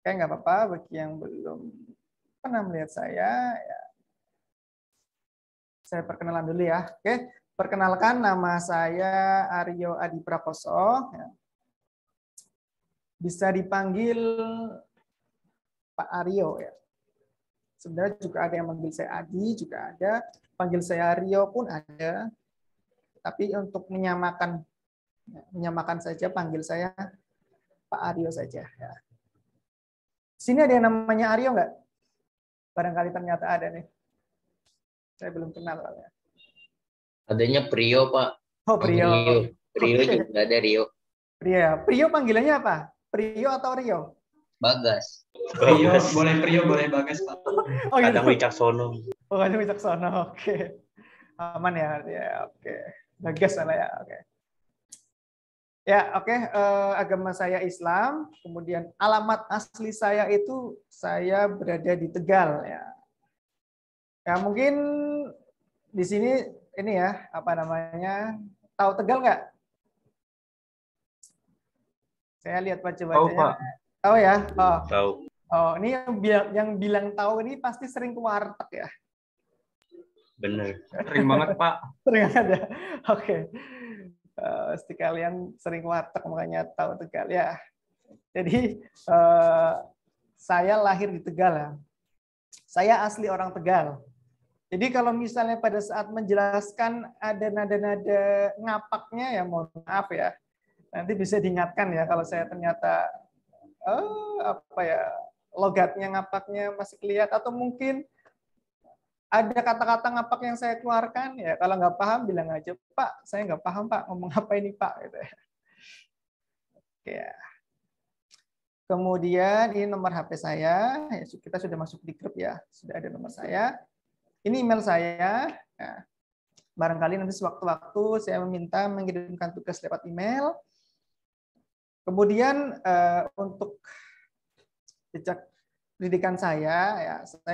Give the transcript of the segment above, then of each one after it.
Oke, nggak apa-apa. Bagi yang belum pernah melihat saya, ya, saya perkenalan dulu ya. Oke, perkenalkan nama saya Aryo Adi Prakoso. Ya. Bisa dipanggil Pak Aryo ya. Sebenarnya juga ada yang manggil saya Adi, juga ada. Panggil saya Aryo pun ada. Tapi untuk menyamakan saja, panggil saya Pak Aryo saja. Ya. Sini ada yang namanya Aryo nggak? Barangkali ternyata ada nih. Saya belum kenal. Ya. Adanya Prio, Pak. Oh, Prio. Prio Oke. juga ada Rio. Prio. Prio panggilannya apa? Prio atau Rio? Bagas. Prio, boleh Bagas, Pak. Oh, gitu. Kadang Wicaksono. Oh, ada Wicaksono. Oke. Aman ya, ya. Oke. Bagas lah ya. Oke. Ya, oke. Agama saya Islam. Kemudian alamat asli saya itu saya berada di Tegal ya. Ya, mungkin di sini ini ya, apa namanya? Tahu Tegal nggak? Saya lihat baca-bacanya. Tahu, Pak. Tahu ya? Oh. Tahu. Oh, ini yang bilang tahu ini pasti sering ke warteg ya. Bener. Sering banget, Pak. Sering ada. Oke. Pasti kalian sering ke warteg makanya tahu Tegal ya. Jadi saya lahir di Tegal ya. Saya asli orang Tegal. Jadi kalau misalnya pada saat menjelaskan ada nada-nada ngapaknya ya mohon maaf ya. Nanti bisa diingatkan ya kalau saya ternyata apa ya logatnya ngapaknya masih kelihatan atau mungkin ada kata-kata ngapak yang saya keluarkan ya kalau nggak paham bilang aja Pak saya nggak paham Pak ngomong apa ini Pak gitu ya. Oke. Kemudian ini nomor HP saya ya, kita sudah masuk di grup ya sudah ada nomor saya. Ini email saya. Nah, barangkali nanti sewaktu-waktu saya meminta mengirimkan tugas lewat email. Kemudian untuk jejak pendidikan saya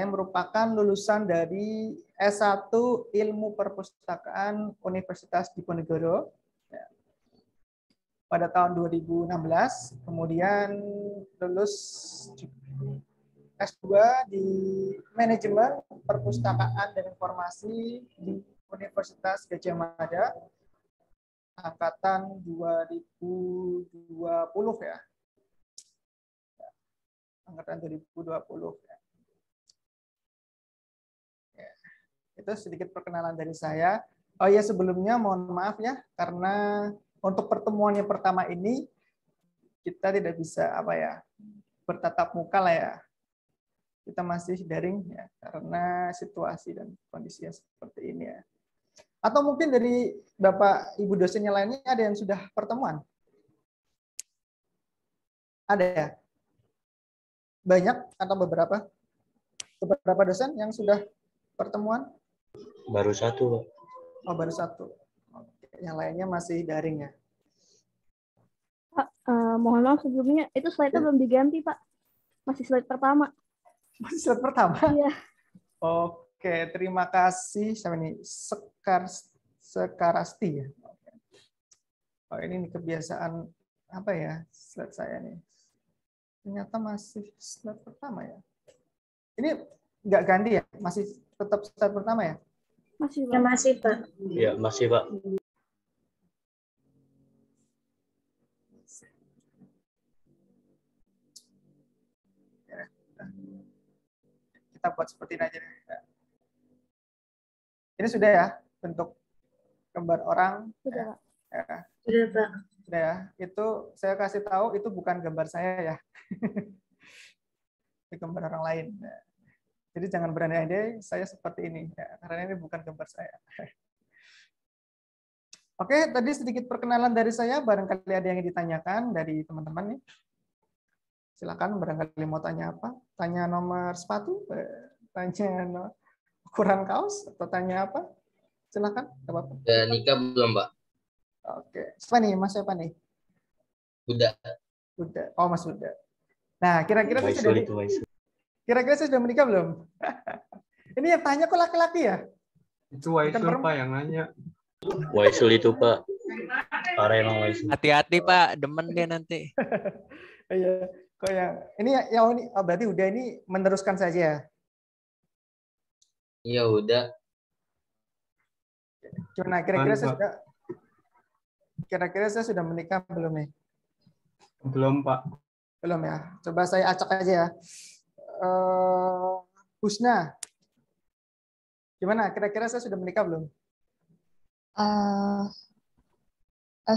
merupakan lulusan dari S1 Ilmu Perpustakaan Universitas Diponegoro ya, pada tahun 2016. Kemudian lulus S2 di Manajemen Perpustakaan dan Informasi di Universitas Gadjah Mada angkatan 2020 ya. Angkatan 2020 ya. Ya. Itu sedikit perkenalan dari saya. Oh ya sebelumnya mohon maaf ya karena untuk pertemuan yang pertama ini kita tidak bisa bertatap muka lah ya. Kita masih daring ya karena situasi dan kondisi yang seperti ini ya. Atau mungkin dari Bapak Ibu dosennya lainnya ada yang sudah pertemuan? Ada ya? Banyak atau beberapa? Beberapa dosen yang sudah pertemuan? Baru satu, Pak. Oh, baru satu. Oke. Yang lainnya masih daring ya? Pak, mohon maaf sebelumnya, itu slide-nya belum diganti, Pak. Masih slide pertama. Masih slide pertama? Iya. Oke, terima kasih. Siapa ini? Sekarasti ya? Oh, ini kebiasaan apa ya slide saya nih? Ternyata masih slide pertama ya. Ini nggak ganti ya? Masih tetap slide pertama ya? Masih, Pak. Ya, masih, Pak. Ya, masih, Pak. Kita buat seperti ini aja. Ini sudah ya bentuk gambar orang. Sudah, Pak. Ya. Sudah, Pak. Sudah ya. Itu saya kasih tahu itu bukan gambar saya ya. Itu gambar orang lain. Jadi jangan berandai-andai saya seperti ini ya, karena ini bukan gambar saya. Oke, tadi sedikit perkenalan dari saya. Barangkali ada yang ditanyakan dari teman-teman nih. Silakan barangkali mau tanya apa? Tanya nomor sepatu, tanya ukuran kaos, atau tanya apa? Silakan. Udah nikah belum, Pak? Oke. Siapa nih? Mas siapa nih? Udah. Udah. Oh, Mas udah. Nah, kira-kira saya sudah menikah belum? Ini yang tanya kok laki-laki ya? Itu Waisul, Pak, yang nanya. Waisul itu, Pak. Parah emang Waisul. Hati-hati, Pak. Demen dia nanti. Iya. Kok ini berarti udah, ini meneruskan saja ya. Iya udah. Gimana kira-kira saya sudah menikah belum nih? Belum, Pak. Belum ya. Coba saya acak aja ya. Husna. Gimana? Kira-kira saya sudah menikah belum?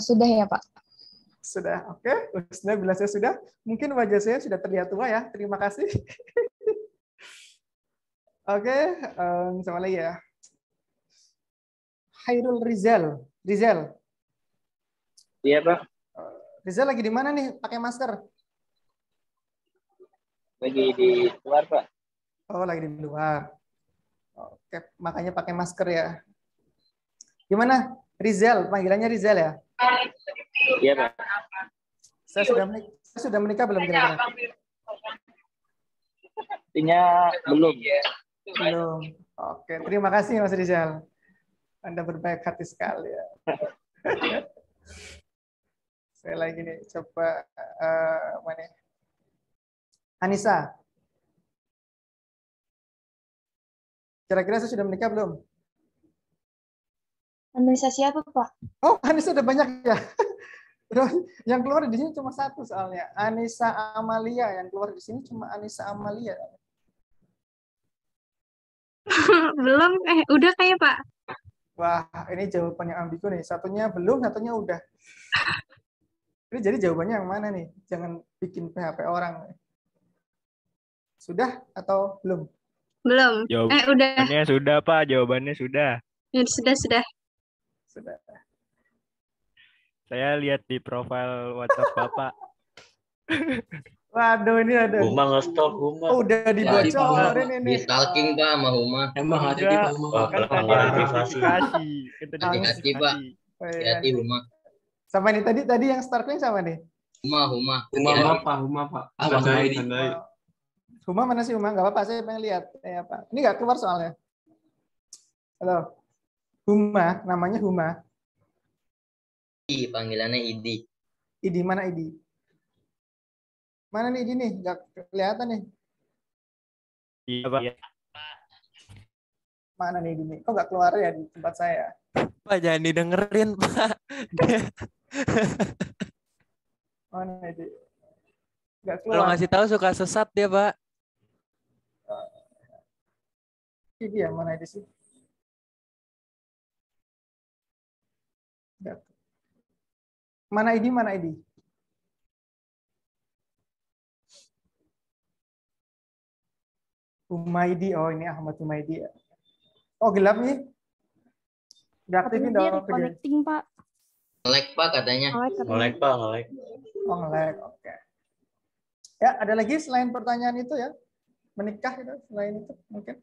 Sudah ya, Pak. Sudah. Oke. Husna bila saya sudah, mungkin wajah saya sudah terlihat tua ya. Terima kasih. Oke. Sama lagi ya. Hairul Rizal. Rizal. Iya, Pak. Rizal lagi di mana nih? Pakai masker? Lagi di luar, Pak. Oh, lagi di luar. Oke, makanya pakai masker ya. Gimana? Rizal, panggilannya Rizal ya? Iya, Pak. Saya sudah menikah belum kira-kira? Artinya belum. Belum. Oke, terima kasih Mas Rizal. Anda berbaik hati sekali ya. Saya lagi nih, coba mana? Anissa. Kira-kira saya sudah menikah belum? Anissa siapa, Pak? Oh, Anissa udah banyak ya. Yang keluar di sini cuma satu soalnya. Anissa Amalia, yang keluar di sini cuma Anissa Amalia. Belum, udah kayak Pak. Wah, ini jawaban yang ambigu nih. Satunya belum, satunya udah. Ini jadi jawabannya yang mana nih? Jangan bikin PHP orang. Sudah atau belum? Belum. Udah. Jawabannya sudah, Pak. Jawabannya sudah. Ya, sudah. Sudah. Saya lihat di profil WhatsApp Bapak. Waduh, ini ada. Huma nge-stalk Huma. Oh, udah dibocorin ini. Di stalking Pak sama Huma. Emang hati-hati, Pak. Wah, Kan tadi pelanggaran ada privasi. notifikasi. Kan tadi Hati-hati, Pak. Hati-hati Huma. Sama nih tadi yang startnya sama nih. Huma. Huma, Pak. Handai. Huma mana sih Huma? Gak apa-apa, saya pengen lihat. Apa? Ini nggak keluar soalnya. Halo. Huma, namanya Huma. Panggilannya Idi. Idi, mana Idi? Mana nih Idi nih? Nggak kelihatan nih. Iya, Pak. Mana nih Idi nih? Kok nggak keluar ya di tempat saya? Pak, jangan didengerin, Pak. Mana Idi? Nggak keluar. Kalau ngasih tahu suka sesat dia, Pak. Idi ya, mana Idi sih? Nggak. Mana Idi? Mana Idi? Humaidi, oh ini Ahmad Humaidi. Oh gelap nih. Udah aktifin Dia dong. connecting, Pak. Nge-lag Pak katanya. Nge-lag, Pak, nge-lag. Oh nge-lag, oke. Ya, ada lagi selain pertanyaan itu ya? Menikah itu, selain itu mungkin?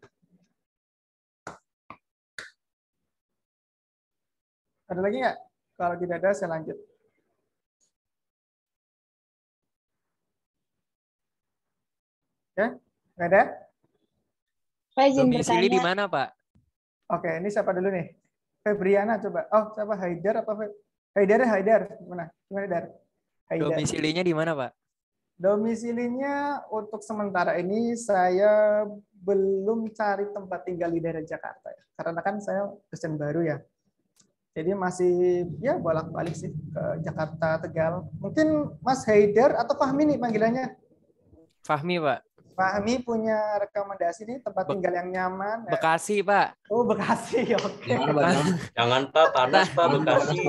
Ada lagi nggak? Kalau tidak ada, saya lanjut. Ya, nggak ada? Pak izin Domisili di bertanya. mana, Pak? Oke, ini siapa dulu nih? Febriana coba. Oh, siapa? Haidar apa? Haidar. Gimana? Gimana, Haidar? Domisilinya di mana, Pak? Domisilinya untuk sementara ini saya belum cari tempat tinggal di daerah Jakarta. Karena kan saya dosen baru ya. Jadi masih ya bolak-balik sih ke Jakarta, Tegal. Mungkin Mas Haidar atau Fahmi nih panggilannya? Fahmi, Pak. Fahmi punya rekomendasi nih tempat tinggal yang nyaman. Bekasi, Pak. Oh, Bekasi. Oke. Jangan Pak, panas Pak Bekasi.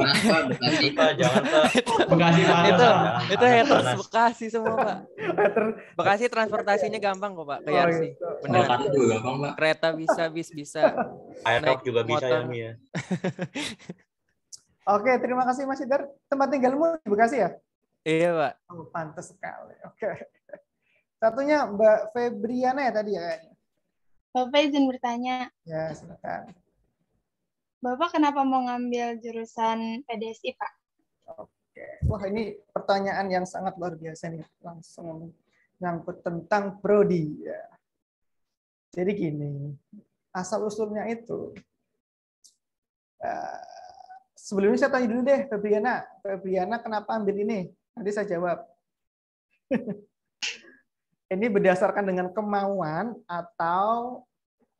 Bekasi Pak, jangan Pak. Bekasi panas. Itu haters Bekasi semua, Pak. Bekasi transportasinya gampang kok, Pak. Ke Yarsi. Beneran. Kereta bisa, bis bisa. Airok juga bisa ya, Mi ya. Oke, terima kasih Mas Haidar. Tempat tinggalmu di Bekasi ya? Iya, Pak. Oh, pantas sekali. Oke. Satunya Mbak Febriana ya tadi ya kayaknya. Bapak izin bertanya. Ya, silakan. Bapak kenapa mau ngambil jurusan PDSI, Pak? Oke. Wah, ini pertanyaan yang sangat luar biasa nih. Langsung nyangkut tentang prodi ya. Jadi gini, asal usulnya itu sebelumnya saya tanya dulu deh Febriana. Febriana kenapa ambil ini? Nanti saya jawab. Ini berdasarkan dengan kemauan atau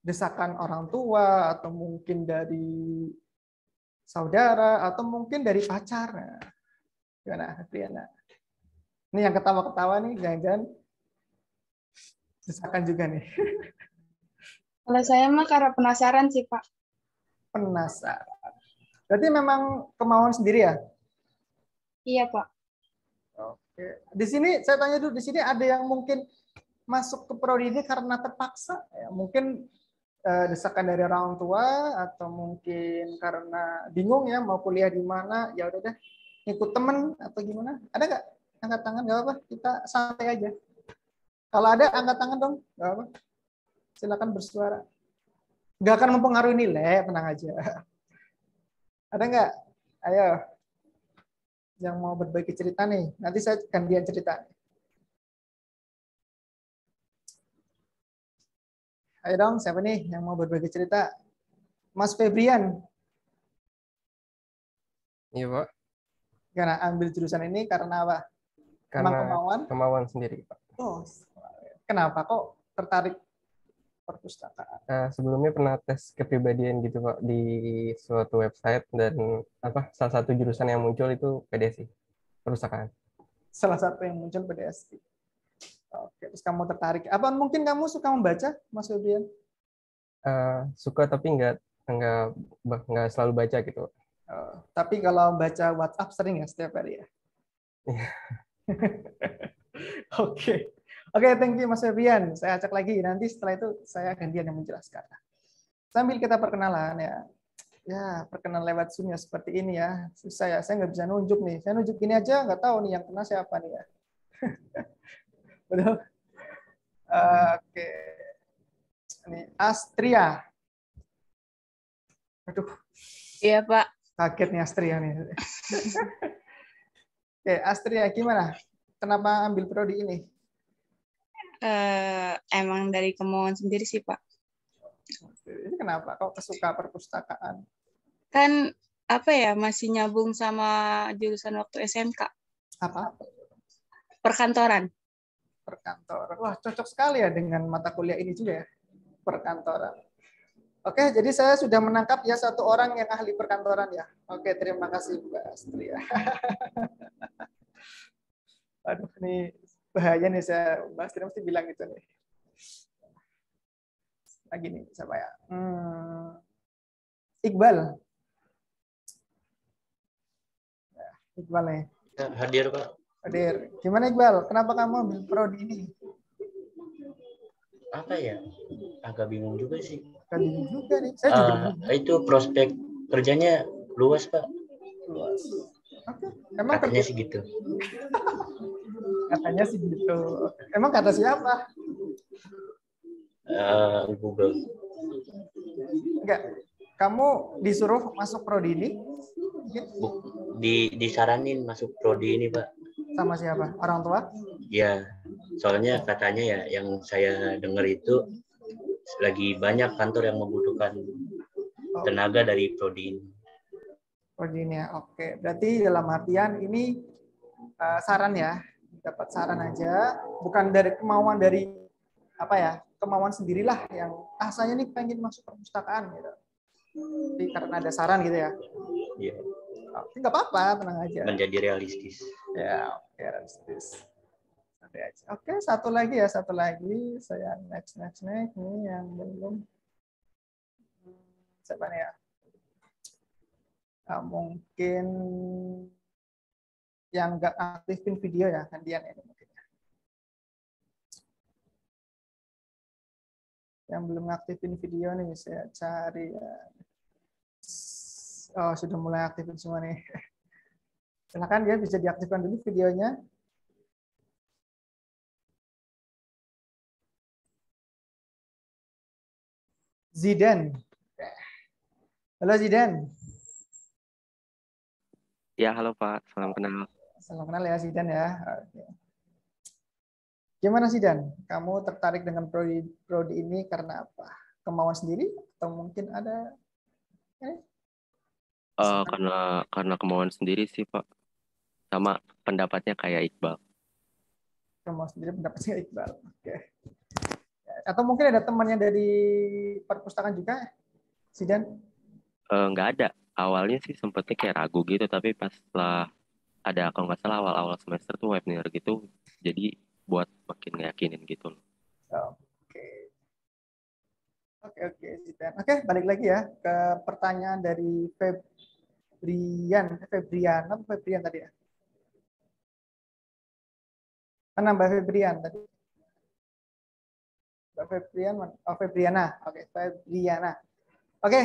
desakan orang tua atau mungkin dari saudara atau mungkin dari pacar. Nah, gimana, Adriana? Ini yang ketawa-ketawa nih, jangan-jangan desakan juga nih. Kalau saya mah karena penasaran sih, Pak. Penasaran. Berarti memang kemauan sendiri ya? Iya, Pak. Oke. Di sini saya tanya dulu, di sini ada yang mungkin masuk ke prodi ini karena terpaksa, ya, mungkin desakan dari orang tua atau mungkin karena bingung ya mau kuliah di mana, ya udah deh ikut temen atau gimana? Ada nggak? Angkat tangan, nggak apa-apa, kita santai aja. Kalau ada angkat tangan dong, nggak apa. Silakan bersuara. Nggak akan mempengaruhi nilai, tenang aja. Ada nggak? Ayo, yang mau berbagi cerita nih. Nanti saya gantian cerita. Ayo dong, siapa nih yang mau berbagi cerita? Mas Febrian. Iya, Pak. Karena ambil jurusan ini karena apa? Karena Emang kemauan sendiri, Pak. Oh, kenapa kok tertarik perpustakaan? Sebelumnya pernah tes kepribadian gitu, Pak, di suatu website, dan salah satu jurusan yang muncul itu PDSI, perpustakaan. Salah satu yang muncul PDSI. Oke, terus kamu tertarik. Apa mungkin kamu suka membaca, Mas Febrian? Suka, tapi nggak selalu baca gitu. Tapi kalau baca WhatsApp sering ya setiap hari ya? Oke, thank you Mas Febrian. Saya acak lagi, nanti setelah itu saya gantian yang menjelaskan. Sambil kita perkenalan ya. Ya, perkenalan lewat Zoom ya seperti ini ya. Susah ya, saya nggak bisa nunjuk nih. Saya nunjuk gini aja nggak tahu nih yang kena siapa nih ya. Betul. Oke. Ini Astria. Aduh. Iya, Pak. Kaget nih Astria nih. Oke, Astria gimana? Kenapa ambil prodi ini? Emang dari kemauan sendiri sih, Pak. Ini kenapa kok kesuka perpustakaan? Kan masih nyambung sama jurusan waktu SMK. Apa? Perkantoran. Perkantoran. Wah, cocok sekali ya dengan mata kuliah ini juga ya. Perkantoran. Oke, jadi saya sudah menangkap ya satu orang yang ahli perkantoran ya. Oke, terima kasih Mbak Astria. Aduh, ini bahaya nih saya. Mbak Astria mesti bilang gitu nih. Lagi nih, siapa ya? Iqbal. Ya, Iqbal nih. Ya, hadir, Pak. Hadir. Gimana Iqbal? Kenapa kamu ambil prodi ini? Apa ya? Agak bingung juga sih. Agak bingung juga nih. Saya juga bingung. Itu prospek kerjanya luas, Pak. Luas. Oke. Emang katanya sih gitu. Katanya sih gitu. Emang kata siapa? Google. Enggak. Kamu disuruh masuk prodi ini? Disaranin masuk prodi ini, Pak. Sama siapa? Orang tua? Ya, soalnya katanya ya yang saya dengar itu lagi banyak kantor yang membutuhkan tenaga dari prodi ini. Prodi ini ya, oke. Berarti dalam artian ini saran ya, dapat saran aja, bukan dari kemauan dari kemauan sendirilah yang saya nih pengen masuk perpustakaan gitu. Tapi karena ada saran gitu ya. Iya. Oke, nggak apa-apa, tenang aja. Menjadi realistis. Ya, oke, realistis. Oke, satu lagi. Saya next nih yang belum. Siapa nih ya? Mungkin yang nggak aktifin video ya, gantian ini mungkin. Yang belum aktifin video nih, saya cari ya. Oh, sudah mulai aktifin semua nih. Silakan ya, bisa diaktifkan dulu videonya. Zidan. Halo Zidan. Ya, halo Pak. Salam kenal. Salam kenal ya Zidan ya. Oke. Gimana Zidan? Kamu tertarik dengan prodi ini karena apa? Kemauan sendiri atau mungkin ada? Karena kemauan sendiri sih Pak. Sama pendapatnya kayak Iqbal. mau sendiri pendapatnya Iqbal. Oke. Atau mungkin ada temannya dari perpustakaan juga, Sidan? Nggak ada. Awalnya sih sempetnya kayak ragu gitu, tapi pas setelah ada, kalau nggak salah awal-awal semester tuh webinar gitu, jadi buat makin ngeyakinin gitu loh. Oke. Oke, Sidan. Oke, balik lagi ya ke pertanyaan dari Febrian tadi ya? Mana Mbak Febrian tadi? Mbak Febrian, Febriana. Oke, Febriana. Oke,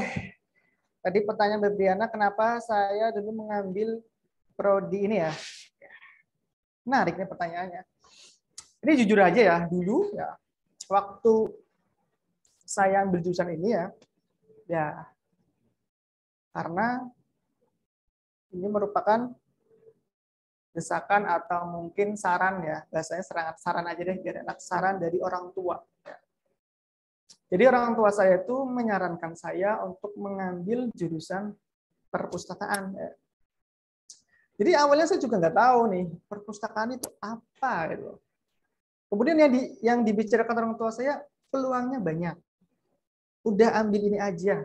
tadi pertanyaan Mbak Febriana, kenapa saya dulu mengambil prodi ini ya? Menarik nih pertanyaannya. Ini jujur aja ya, dulu ya, waktu saya ambil jurusan ini ya karena ini merupakan desakan atau mungkin saran ya, bahasanya saran aja deh biar enak, saran dari orang tua. Jadi orang tua saya itu menyarankan saya untuk mengambil jurusan perpustakaan. Jadi awalnya saya juga nggak tahu nih perpustakaan itu apa gitu. Kemudian yang dibicarakan orang tua saya peluangnya banyak. Udah ambil ini aja.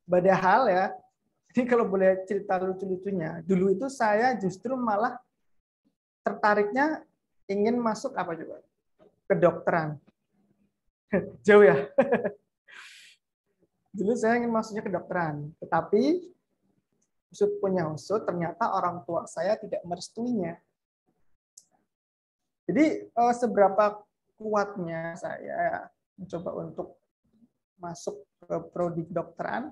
Padahal ya, ini kalau boleh cerita lucu-lucunya, dulu itu saya justru malah tertariknya ingin masuk apa coba? Kedokteran. Jauh ya. Dulu saya ingin masuknya kedokteran, tetapi usut punya usut, ternyata orang tua saya tidak merestuinya. Jadi seberapa kuatnya saya mencoba untuk masuk ke prodi kedokteran,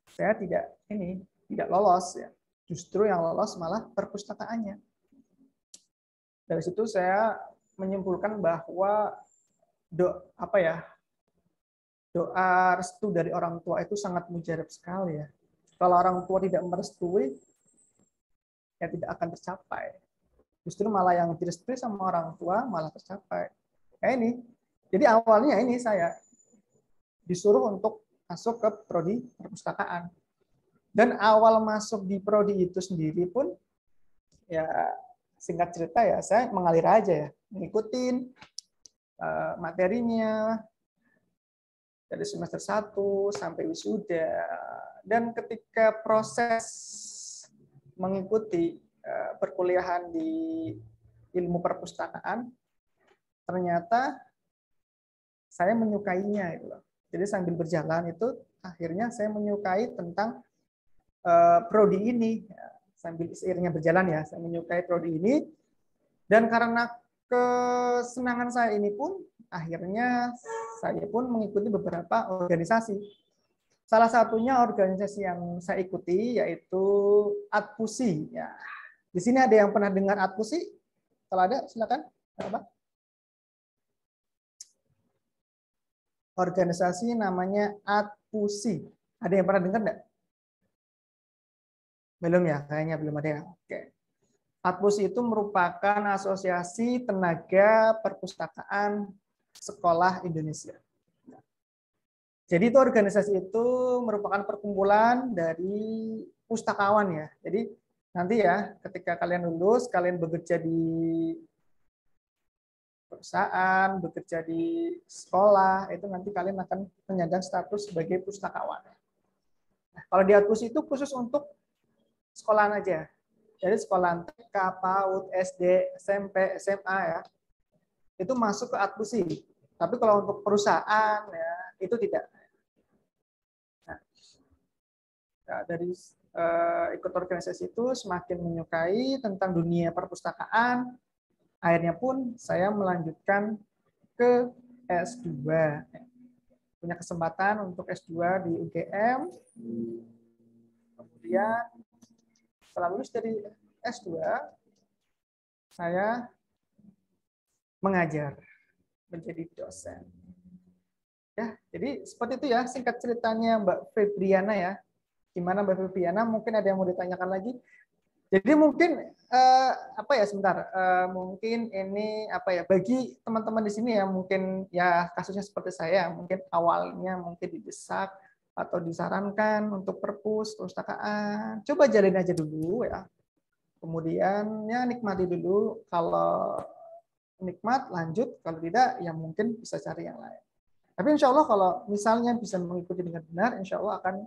saya tidak lolos ya. Justru yang lolos malah perpustakaannya. Dari situ saya menyimpulkan bahwa doa restu dari orang tua itu sangat mujarab sekali ya. Kalau orang tua tidak merestui, ya tidak akan tercapai. Justru malah yang direstui sama orang tua malah tercapai. Kayak ini. Jadi awalnya ini saya disuruh untuk masuk ke prodi perpustakaan. Dan awal masuk di prodi itu sendiri pun, ya singkat cerita ya, saya mengalir aja ya, ngikutin materinya dari semester 1 sampai wisuda. Dan ketika proses mengikuti perkuliahan di ilmu perpustakaan, ternyata saya menyukainya itu loh. Jadi sambil berjalan itu akhirnya saya menyukai tentang prodi ini. Sambil seiringnya berjalan ya, saya menyukai prodi ini. Dan karena kesenangan saya ini pun akhirnya saya pun mengikuti beberapa organisasi. Salah satunya organisasi yang saya ikuti yaitu Adpusi. Ya. Di sini ada yang pernah dengar Adpusi? Kalau ada, silakan. Apa? Organisasi namanya Adpusi. Ada yang pernah dengar enggak? Belum ya? Kayaknya belum ada ya. Oke. Adpusi itu merupakan asosiasi tenaga perpustakaan sekolah Indonesia. Jadi itu organisasi itu merupakan perkumpulan dari pustakawan ya. Jadi nanti ya ketika kalian lulus, kalian bekerja di perusahaan, bekerja di sekolah, itu nanti kalian akan menyandang status sebagai pustakawan. Nah, kalau di Adpusi itu khusus untuk sekolahan aja. Jadi sekolahan TK, PAUD, SD, SMP, SMA ya, itu masuk ke Adpusi. Tapi kalau untuk perusahaan ya itu tidak. Nah, dari ikut organisasi itu semakin menyukai tentang dunia perpustakaan. Akhirnya pun saya melanjutkan ke S2. Punya kesempatan untuk S2 di UGM. Kemudian setelah lulus dari S2, saya mengajar, menjadi dosen. Ya, jadi seperti itu ya singkat ceritanya Mbak Febriana ya. Gimana Mbak Febriana? Mungkin ada yang mau ditanyakan lagi. Jadi mungkin mungkin ini bagi teman-teman di sini ya mungkin ya kasusnya seperti saya, mungkin awalnya mungkin didesak atau disarankan untuk perpustakaan, coba jalin aja dulu ya. Kemudian ya nikmati dulu, kalau nikmat lanjut, kalau tidak ya mungkin bisa cari yang lain. Tapi insya Allah kalau misalnya bisa mengikuti dengan benar, insya Allah akan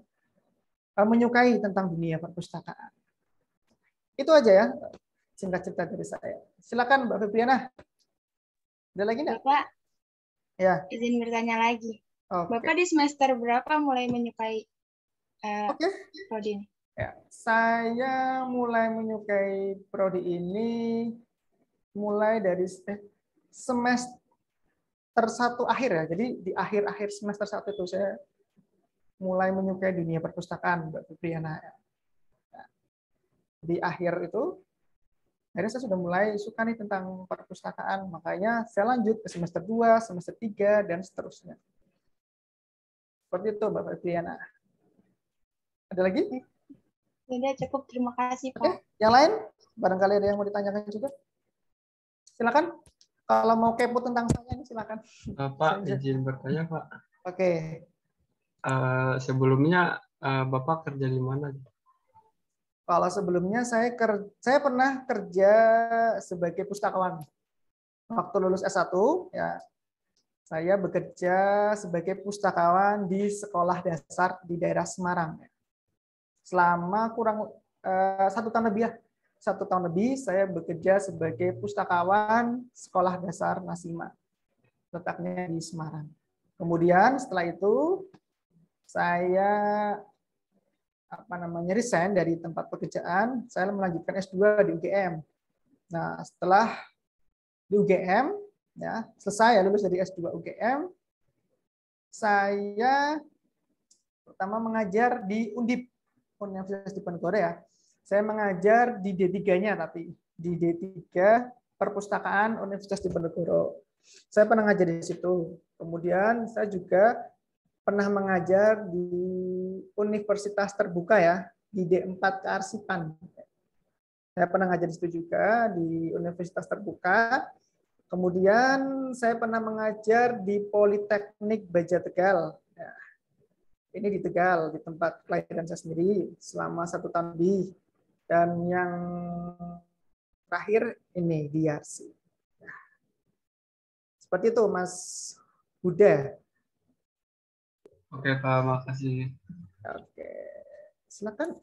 menyukai tentang dunia perpustakaan. Itu aja ya singkat cerita dari saya. Silakan Mbak Febriana. Ada lagi nggak? Bapak, ya. Izin bertanya lagi. Okay. Bapak di semester berapa mulai menyukai prodi ini? Ya, saya mulai menyukai prodi ini mulai dari semester 1 akhir ya. Jadi di akhir-akhir semester 1 itu saya mulai menyukai dunia perpustakaan, Mbak Febriana. Di akhir itu, akhirnya saya sudah mulai suka nih tentang perpustakaan. Makanya saya lanjut ke semester 2, semester 3, dan seterusnya. Seperti itu, Mbak Febriana. Ada lagi? Sudah cukup, terima kasih, Pak. Oke. Yang lain? Barangkali ada yang mau ditanyakan juga? Silakan. Kalau mau kepo tentang saya, silakan. Pak, izin bertanya, Pak. Oke. Sebelumnya Bapak kerja di mana? Kalau sebelumnya saya pernah kerja sebagai pustakawan. Waktu lulus S1, ya, saya bekerja sebagai pustakawan di sekolah dasar di daerah Semarang. Selama kurang 1 tahun lebih ya. 1 tahun lebih saya bekerja sebagai pustakawan sekolah dasar Nasima. Letaknya di Semarang. Kemudian setelah itu saya resign dari tempat pekerjaan, saya melanjutkan S2 di UGM. Nah, setelah di UGM, ya, selesai ya, lulus dari S2 UGM, saya pertama mengajar di Undip, Universitas Diponegoro ya. Saya mengajar di D3-nya, tapi di D3 Perpustakaan Universitas Diponegoro. Saya pernah ngajar di situ. Kemudian saya juga pernah mengajar di Universitas Terbuka ya, di D4 Kearsipan. Saya pernah ngajar di situ juga, di Universitas Terbuka. Kemudian saya pernah mengajar di Politeknik Baja Tegal. Ya, ini di Tegal, di tempat kelahiran saya sendiri, selama 1 tahun lebih. Dan yang terakhir ini di Yarsi. Ya. Seperti itu, Mas Huda. Oke, Pak, makasih. Oke, silakan.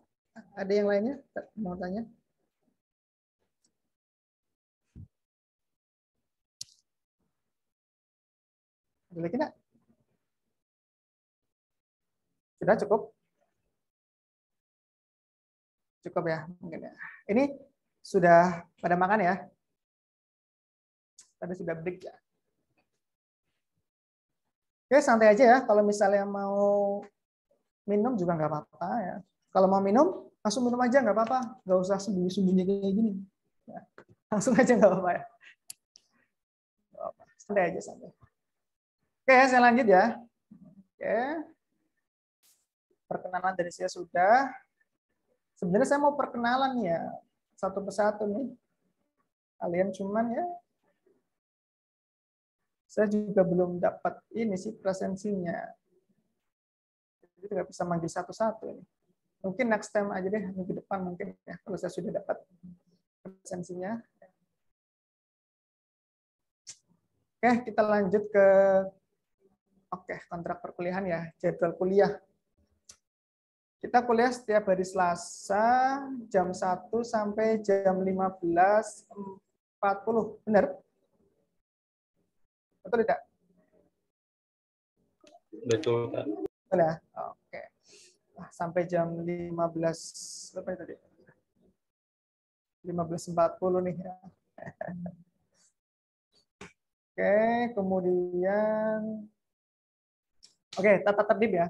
Ada yang lainnya mau tanya? Ada lagi enggak? Sudah cukup? Cukup ya, mungkin ya. Ini sudah pada makan ya? Tadi sudah break ya? Oke, santai aja ya. Kalau misalnya mau minum juga nggak apa-apa ya. Kalau mau minum, langsung minum aja nggak apa-apa. Nggak usah sembunyi-sembunyi kayak gini. Ya, langsung aja nggak apa-apa ya. Santai aja, santai. Oke, saya lanjut ya. Oke. Perkenalan dari saya sudah. Sebenarnya saya mau perkenalan ya, satu persatu nih. Kalian cuman ya, saya juga belum dapat ini sih presensinya. Jadi nggak bisa manggil satu-satu ini. Mungkin next time aja deh, minggu depan mungkin ya, kalau saya sudah dapat presensinya. Oke, kita lanjut ke kontrak perkuliahan ya, jadwal kuliah. Kita kuliah setiap hari Selasa jam 1 sampai jam 15.40. Benar? Betul tidak? Betul, Pak. Betul ya? Oke. Nah, sampai jam 15 berapa tadi? 15.40 nih ya. Oke, kemudian tata tertib ya.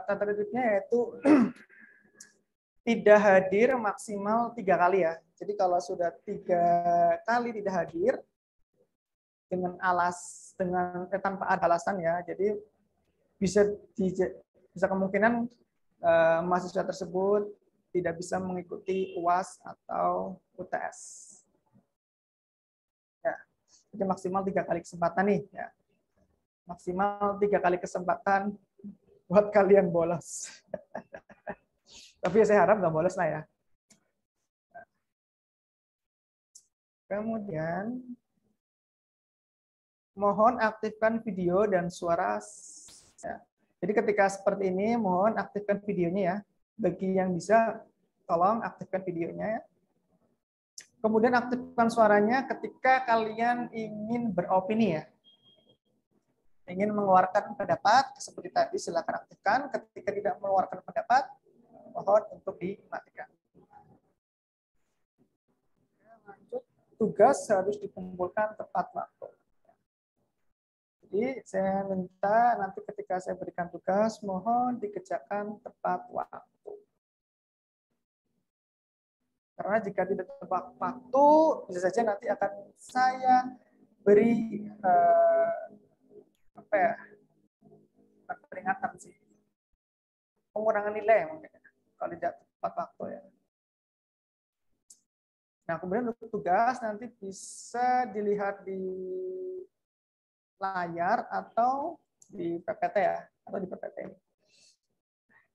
Tata tertibnya yaitu tidak hadir maksimal 3 kali ya. Jadi kalau sudah 3 kali tidak hadir tanpa ada alasan ya, jadi bisa kemungkinan mahasiswa tersebut tidak bisa mengikuti UAS atau UTS. Ya, jadi maksimal 3 kali kesempatan nih ya. Maksimal 3 kali kesempatan buat kalian bolos. Tapi saya harap nggak bolos lah ya. Kemudian mohon aktifkan video dan suara. Ya. Jadi ketika seperti ini, mohon aktifkan videonya ya. Bagi yang bisa, tolong aktifkan videonya ya. Kemudian aktifkan suaranya ketika kalian ingin beropini ya. Ingin mengeluarkan pendapat, seperti tadi silakan aktifkan. Ketika tidak mengeluarkan pendapat, mohon untuk dimatikan. Lanjut, tugas harus dikumpulkan tepat waktu. Jadi saya minta nanti ketika saya berikan tugas, mohon dikerjakan tepat waktu. Karena jika tidak tepat waktu, bisa saja nanti akan saya beri peringatan sih, pengurangan nilai mungkin kalau tidak tepat waktu ya. Nah kemudian untuk tugas nanti bisa dilihat di layar atau di PPT ya, atau di PPT ini.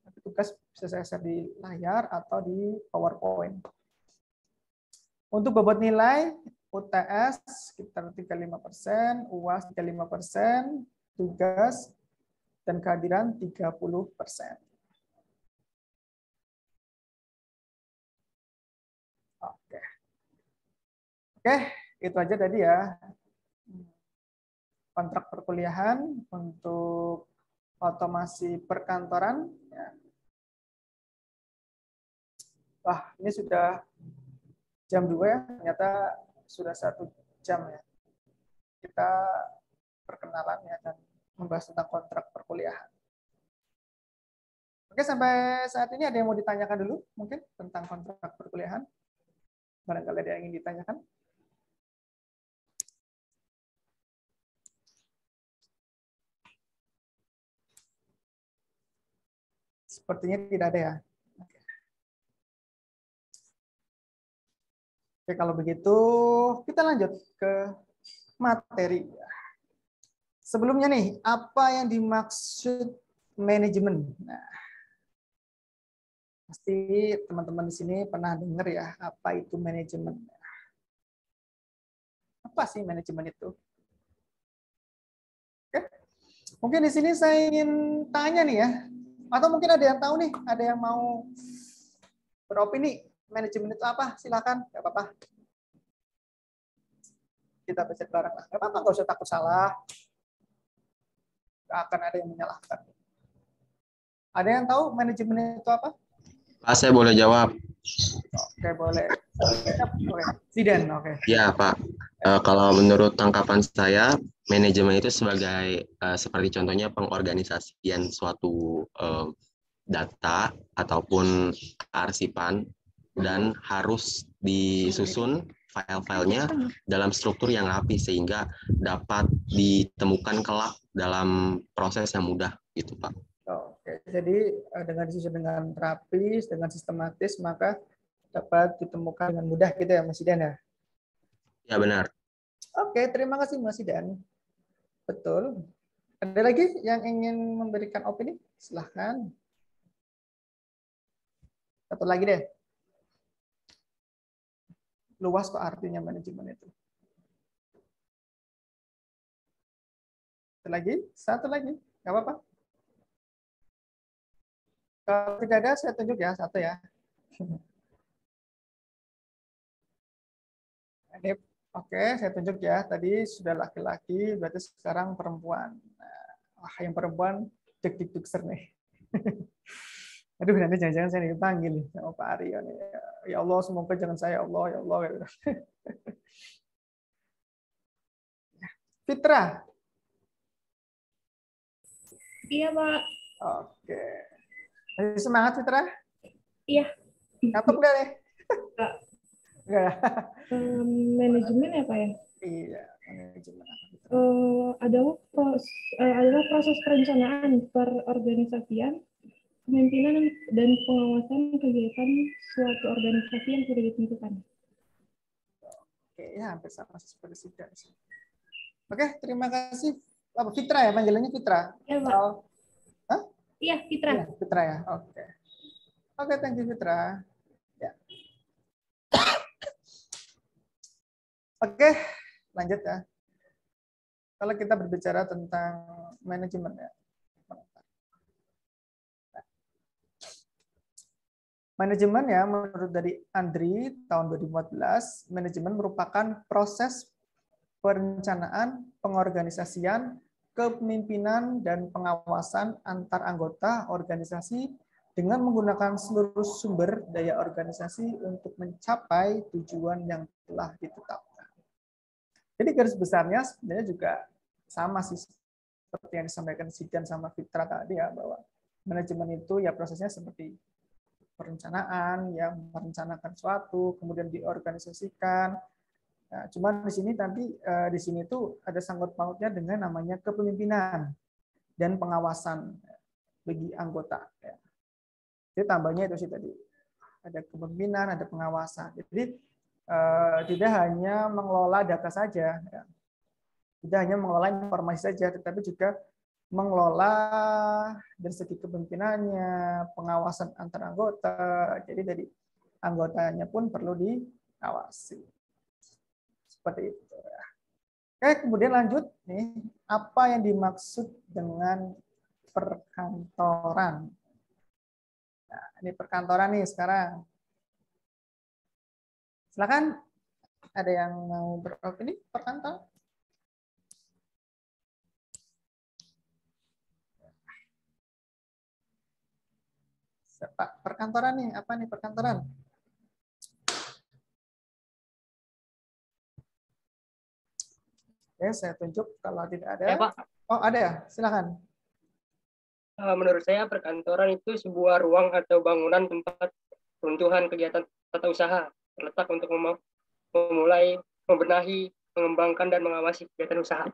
Nanti tugas bisa saya share di layar atau di PowerPoint. Untuk bobot nilai UTS sekitar 35%, UAS 35%, tugas dan kehadiran 30%. Oke, itu aja tadi ya. Kontrak perkuliahan untuk otomasi perkantoran. Wah, ini sudah jam 2 ya, ternyata sudah 1 jam ya. Kita perkenalan ya dan membahas tentang kontrak perkuliahan. Oke, sampai saat ini ada yang mau ditanyakan dulu mungkin tentang kontrak perkuliahan? Barangkali ada yang ingin ditanyakan? Sepertinya tidak ada ya. Oke, kalau begitu kita lanjut ke materi. Sebelumnya nih, apa yang dimaksud manajemen? Nah, pasti teman-teman di sini pernah dengar ya, apa itu manajemen? Apa sih manajemen itu? Oke. Mungkin di sini saya ingin tanya nih ya, atau mungkin ada yang tahu nih, ada yang mau beropini, manajemen itu apa? Silakan, nggak apa-apa. Kita baca bareng lah, nggak apa-apa, nggak usah takut salah. Nggak akan ada yang menyalahkan. Ada yang tahu manajemen itu apa? Pak, saya boleh jawab. Oke, boleh. Oke, Zidan, oke. Ya, Pak. Kalau menurut tangkapan saya, manajemen itu sebagai seperti contohnya pengorganisasian suatu data ataupun arsipan dan harus disusun file-filenya dalam struktur yang rapi sehingga dapat ditemukan kelak dalam proses yang mudah gitu, Pak. Oke, jadi dengan disusun dengan rapi, dengan sistematis, maka dapat ditemukan dengan mudah gitu ya, Mas Idan ya? Ya, benar. Oke, terima kasih Mas Idan. Betul. Ada lagi yang ingin memberikan opini? Silahkan. Satu lagi deh. Luas kok artinya manajemen itu. Satu lagi, nggak apa-apa. Kalau tidak ada, saya tunjuk ya, satu ya. Ini, oke, saya tunjuk ya. Tadi sudah laki-laki, berarti sekarang perempuan. Nah, yang perempuan deg-deg-degser nih. Aduh, nanti jangan-jangan saya dipanggil sama Pak Aryo nih. Ya Allah, semoga jangan saya, Allah, ya Allah. Fitra. Iya, Pak. Oke. Masih semangat, Fitra? Iya. Ngantuk nggak nih? Enggak. Manajemen ya, Pak ya? Iya, manajemen. Adalah proses perencanaan, perorganisasian, pemimpinan dan pengawasan kegiatan suatu organisasi yang sudah ditentukan. Oke, ya hampir sama seperti Sidang. Oke, terima kasih. Apa Fitra ya panggilannya Fitra? Iya, Pak. Hah? Iya, Fitra. Iya, Fitra ya. Oke. Oke, thank you Fitra. Ya. Oke, lanjut ya. Kalau kita berbicara tentang manajemen ya. Manajemen ya, menurut dari Andri tahun 2014, manajemen merupakan proses perencanaan, pengorganisasian, kepemimpinan, dan pengawasan antar anggota organisasi dengan menggunakan seluruh sumber daya organisasi untuk mencapai tujuan yang telah ditetapkan. Jadi garis besarnya sebenarnya juga sama sih seperti yang disampaikan Zidan sama Fitra tadi ya, bahwa manajemen itu ya prosesnya seperti perencanaan, yang merencanakan suatu, kemudian diorganisasikan. Nah, cuman di sini di sini tuh ada sangkut pautnya dengan namanya kepemimpinan dan pengawasan bagi anggota. Jadi tambahnya itu sih tadi ada kepemimpinan, ada pengawasan. Jadi tidak hanya mengelola data saja, tidak hanya mengelola informasi saja, tetapi juga mengelola dari segi kepemimpinannya, pengawasan antar anggota. Jadi dari anggotanya pun perlu diawasi. Seperti itu. Oke, kemudian lanjut nih, apa yang dimaksud dengan perkantoran? Nah, ini perkantoran nih sekarang. Silakan, ada yang mau beropini perkantoran? Pak, perkantoran nih, apa nih perkantoran? Oke, saya tunjuk kalau tidak ada. Ya, Pak. Oh, ada ya? Silakan. Menurut saya perkantoran itu sebuah ruang atau bangunan tempat peruntuhan kegiatan tata usaha terletak untuk memulai, membenahi, mengembangkan, dan mengawasi kegiatan usaha.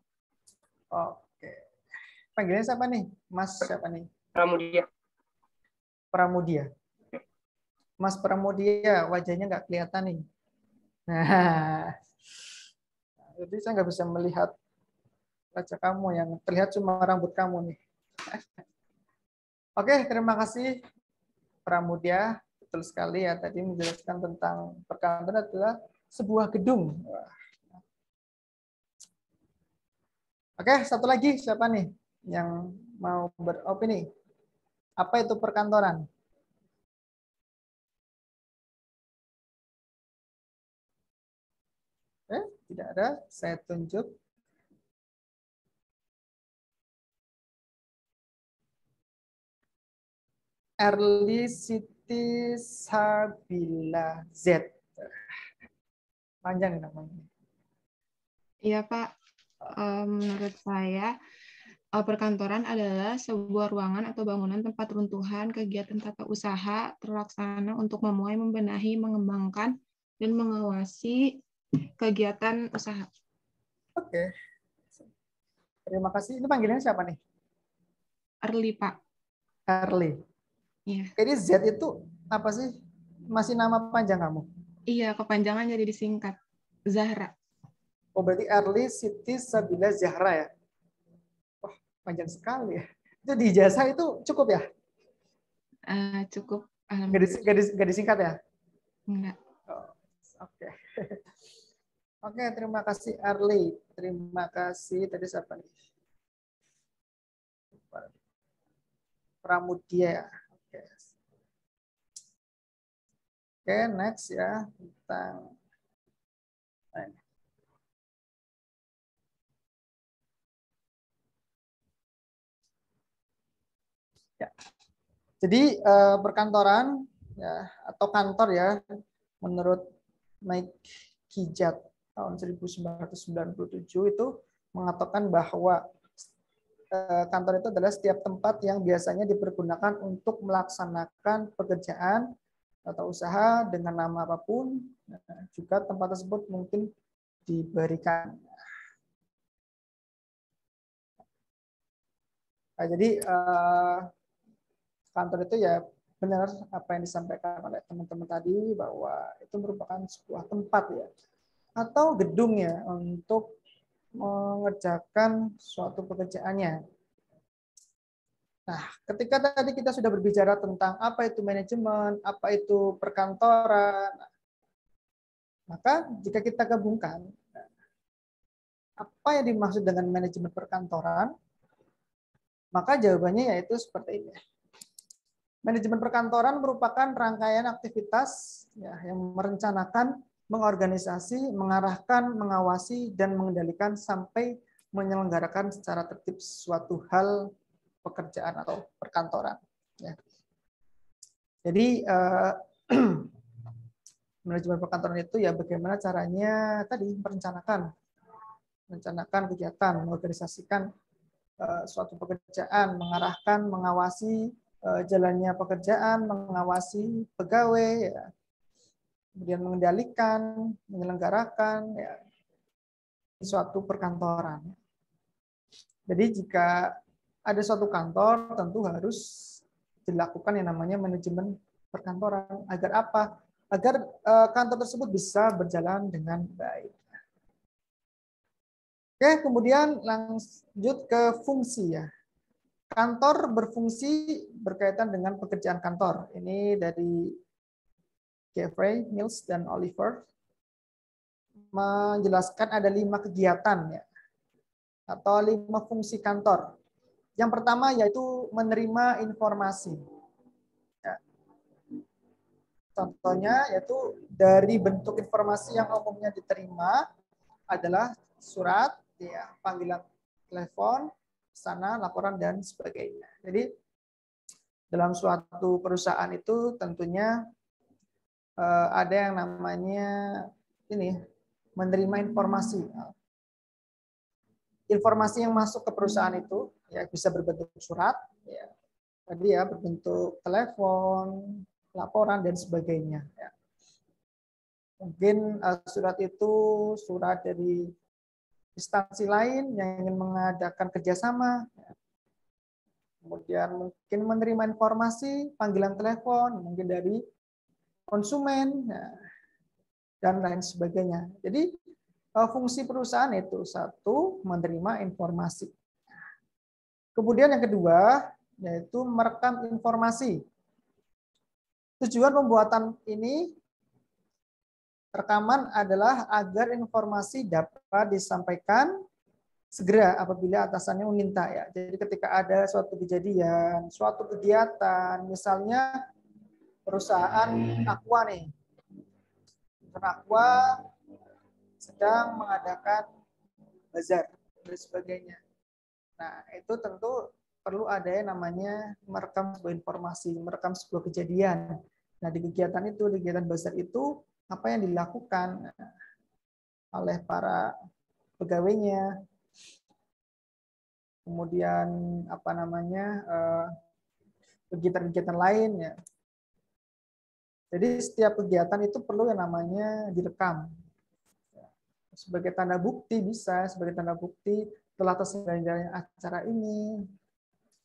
Oke. Panggilannya siapa nih? Mas siapa nih? Pramudia. Pramudia. Mas Pramudia, wajahnya nggak kelihatan nih. Nah, jadi saya nggak bisa melihat wajah kamu, yang terlihat cuma rambut kamu nih. Oke, terima kasih Pramudia. Betul sekali ya, tadi menjelaskan tentang perkantoran adalah sebuah gedung. Oke, satu lagi siapa nih yang mau beropini? Apa itu perkantoran? Tidak ada, saya tunjuk. Early Siti Sabila Z. Panjang namanya. Iya, Pak. Menurut saya, perkantoran adalah sebuah ruangan atau bangunan tempat runtuhan kegiatan tata usaha terlaksana untuk memuai, membenahi, mengembangkan, dan mengawasi kegiatan usaha. Oke. Terima kasih. Ini panggilannya siapa nih? Early, Pak. Early. Iya. Jadi Z itu apa sih? Masih nama panjang kamu? Iya, kepanjangan jadi disingkat. Zahra. Oh, berarti Early Siti Sabila Zahra ya? Wah, panjang sekali ya. Itu di ijazah itu cukup ya? Cukup. Gak disingkat ya? Enggak. Oh, oke. Oke, terima kasih Early. Terima kasih. Tadi siapa nih? Pramudia. Oke. Oke, next ya. Tentang ya. Jadi perkantoran ya, atau kantor ya, menurut Mike Kijat tahun 1997 itu mengatakan bahwa kantor itu adalah setiap tempat yang biasanya dipergunakan untuk melaksanakan pekerjaan atau usaha dengan nama apapun. Juga tempat tersebut mungkin diberikan. Nah, jadi kantor itu ya benar apa yang disampaikan oleh teman-teman tadi, bahwa itu merupakan sebuah tempat ya atau gedung ya untuk mengerjakan suatu pekerjaannya. Nah, ketika tadi kita sudah berbicara tentang apa itu manajemen, apa itu perkantoran, maka jika kita gabungkan, apa yang dimaksud dengan manajemen perkantoran? Maka jawabannya yaitu seperti ini. Manajemen perkantoran merupakan rangkaian aktivitas ya, yang merencanakan, mengorganisasi, mengarahkan, mengawasi, dan mengendalikan sampai menyelenggarakan secara tertib suatu hal pekerjaan atau perkantoran. Ya. Jadi manajemen perkantoran itu ya bagaimana caranya tadi merencanakan kegiatan, mengorganisasikan suatu pekerjaan, mengarahkan, mengawasi jalannya pekerjaan, mengawasi pegawai, ya. Kemudian mengendalikan, menyelenggarakan ya, suatu perkantoran. Jadi jika ada suatu kantor tentu harus dilakukan yang namanya manajemen perkantoran. Agar apa? Agar kantor tersebut bisa berjalan dengan baik. Oke, kemudian lanjut ke fungsi ya. Kantor berfungsi berkaitan dengan pekerjaan kantor. Ini dari Jeffrey, Mills, dan Oliver menjelaskan ada 5 kegiatan ya, atau 5 fungsi kantor. Yang pertama yaitu menerima informasi. Ya. Contohnya yaitu dari bentuk informasi yang umumnya diterima adalah surat, ya, panggilan telepon, pesanan, laporan, dan sebagainya. Jadi dalam suatu perusahaan itu tentunya ada yang namanya ini menerima informasi. Informasi yang masuk ke perusahaan itu ya bisa berbentuk surat, ya, tadi ya berbentuk telepon, laporan, dan sebagainya. Ya. Mungkin surat itu surat dari instansi lain yang ingin mengadakan kerjasama, kemudian mungkin menerima informasi, panggilan telepon, mungkin dari konsumen, dan lain sebagainya. Jadi fungsi perusahaan itu satu, menerima informasi. Kemudian yang kedua, yaitu merekam informasi. Tujuan pembuatan ini rekaman adalah agar informasi dapat disampaikan segera apabila atasannya meminta ya. Jadi ketika ada suatu kejadian, suatu kegiatan, misalnya perusahaan Aqua nih. Perusahaan Aqua sedang mengadakan bazar dan sebagainya. Nah, itu tentu perlu ada yang namanya merekam sebuah informasi, merekam sebuah kejadian. Nah, di kegiatan itu, di kegiatan bazar itu apa yang dilakukan oleh para pegawainya, kemudian apa namanya kegiatan-kegiatan lain ya. Jadi setiap kegiatan itu perlu yang namanya direkam sebagai tanda bukti, bisa sebagai tanda bukti telah terselenggaranya acara ini.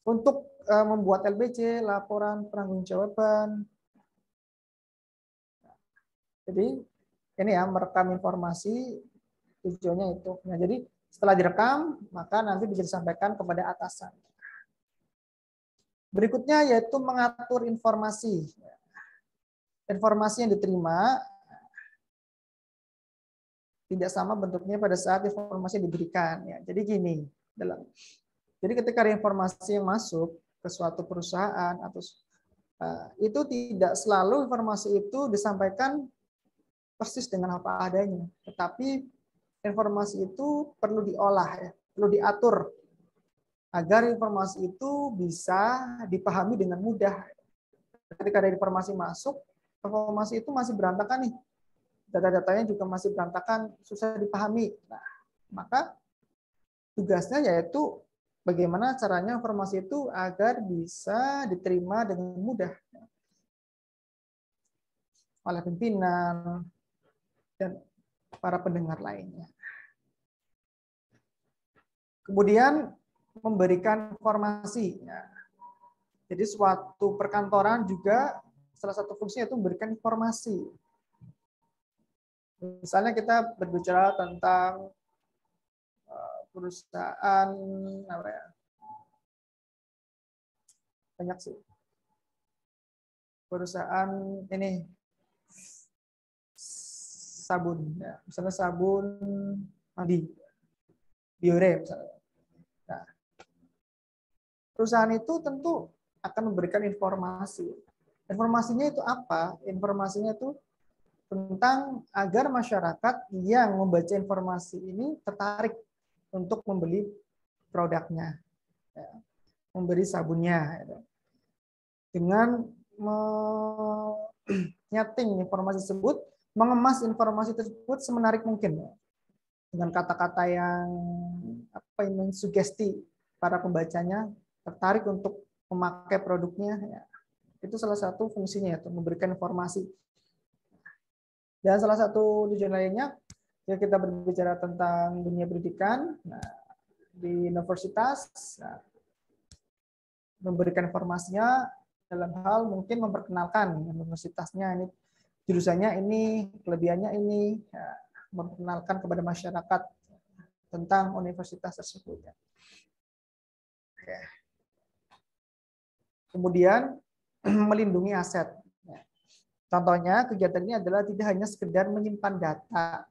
Untuk membuat LBC, laporan pertanggungjawaban. Jadi ini ya merekam informasi tujuannya itu. Nah, jadi setelah direkam maka nanti bisa disampaikan kepada atasan. Berikutnya yaitu mengatur informasi. Informasi yang diterima tidak sama bentuknya pada saat informasi diberikan. Ya, jadi gini, jadi ketika ada informasi yang masuk ke suatu perusahaan atau itu tidak selalu informasi itu disampaikan persis dengan apa adanya, tetapi informasi itu perlu diolah, ya, perlu diatur agar informasi itu bisa dipahami dengan mudah. Ketika ada informasi masuk, informasi itu masih berantakan nih, data-datanya juga masih berantakan, susah dipahami. Nah, maka tugasnya yaitu bagaimana caranya informasi itu agar bisa diterima dengan mudah oleh pimpinan dan para pendengar lainnya. Kemudian memberikan informasi. Jadi suatu perkantoran juga salah satu fungsinya itu memberikan informasi. Misalnya kita berbicara tentang perusahaan apa ya? Banyak sih. Perusahaan ini sabun ya. Misalnya sabun mandi. biore misalnya. Nah, perusahaan itu tentu akan memberikan informasi. Informasinya itu apa? Informasinya itu tentang agar masyarakat yang membaca informasi ini tertarik untuk membeli produknya, ya, membeli sabunnya, ya. Dengan menyeting informasi tersebut, mengemas informasi tersebut semenarik mungkin, ya. Dengan kata-kata yang mensugesti para pembacanya tertarik untuk memakai produknya, ya. Itu salah satu fungsinya, yaitu memberikan informasi. Dan salah satu tujuan lainnya, jika kita berbicara tentang dunia pendidikan, nah, di universitas, nah, memberikan informasinya dalam hal mungkin memperkenalkan universitasnya, ini jurusannya ini, kelebihannya ini, ya, memperkenalkan kepada masyarakat tentang universitas tersebut. Ya. Oke. Kemudian melindungi aset. Contohnya, kegiatan ini adalah tidak hanya sekedar menyimpan data,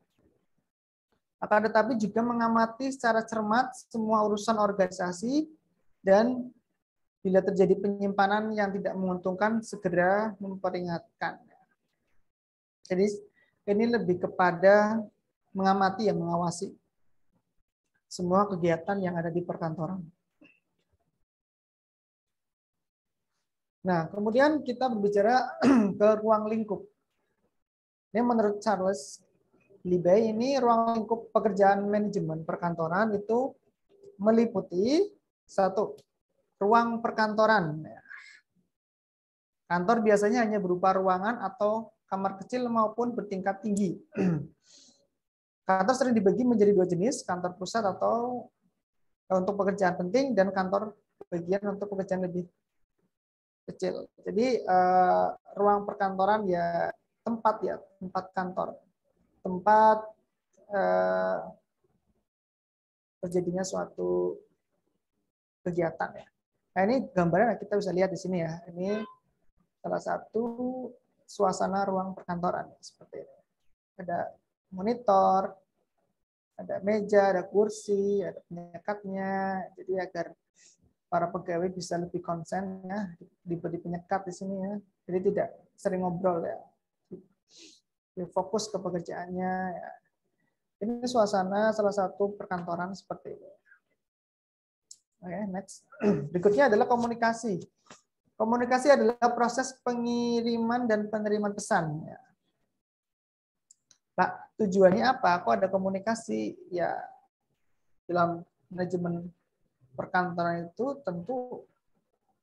akan tetapi juga mengamati secara cermat semua urusan organisasi dan bila terjadi penyimpanan yang tidak menguntungkan, segera memperingatkan. Jadi ini lebih kepada mengamati, mengawasi semua kegiatan yang ada di perkantoran. Nah, kemudian kita berbicara ke ruang lingkup. Ini menurut Charles Libey, ini ruang lingkup pekerjaan manajemen perkantoran itu meliputi satu, ruang perkantoran. Kantor biasanya hanya berupa ruangan atau kamar kecil maupun bertingkat tinggi. Kantor sering dibagi menjadi dua jenis, kantor pusat atau untuk pekerjaan penting dan kantor bagian untuk pekerjaan lebih kecil. Jadi ruang perkantoran ya tempat kantor, tempat terjadinya suatu kegiatan ya. Nah, ini gambarnya kita bisa lihat di sini ya. Ini salah satu suasana ruang perkantoran seperti ini. Ada monitor, ada meja, ada kursi, ada penyekatnya. Jadi agar para pegawai bisa lebih konsen ya, diberi penyekat di sini ya. Jadi tidak sering ngobrol ya. Fokus ke pekerjaannya ya. Ini suasana salah satu perkantoran seperti ini. Oke, next. Berikutnya adalah komunikasi. Komunikasi adalah proses pengiriman dan penerimaan pesan ya. Nah, tujuannya apa? Kok ada komunikasi? Ya, dalam manajemen perkantoran itu tentu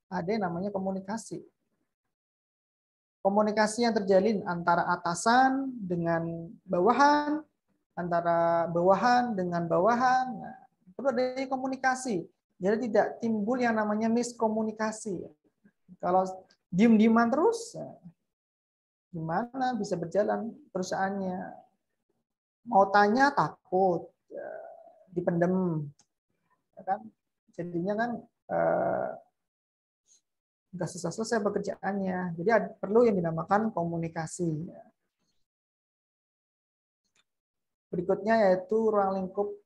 ada yang namanya komunikasi. Komunikasi yang terjalin antara atasan dengan bawahan, antara bawahan dengan bawahan. Nah, perlu ada komunikasi. Jadi tidak timbul yang namanya miskomunikasi. Kalau diem-dieman terus, gimana bisa berjalan perusahaannya? Mau tanya takut, dipendem, kan? Jadinya kan nggak selesai pekerjaannya. Jadi perlu yang dinamakan komunikasi. Berikutnya yaitu ruang lingkupnya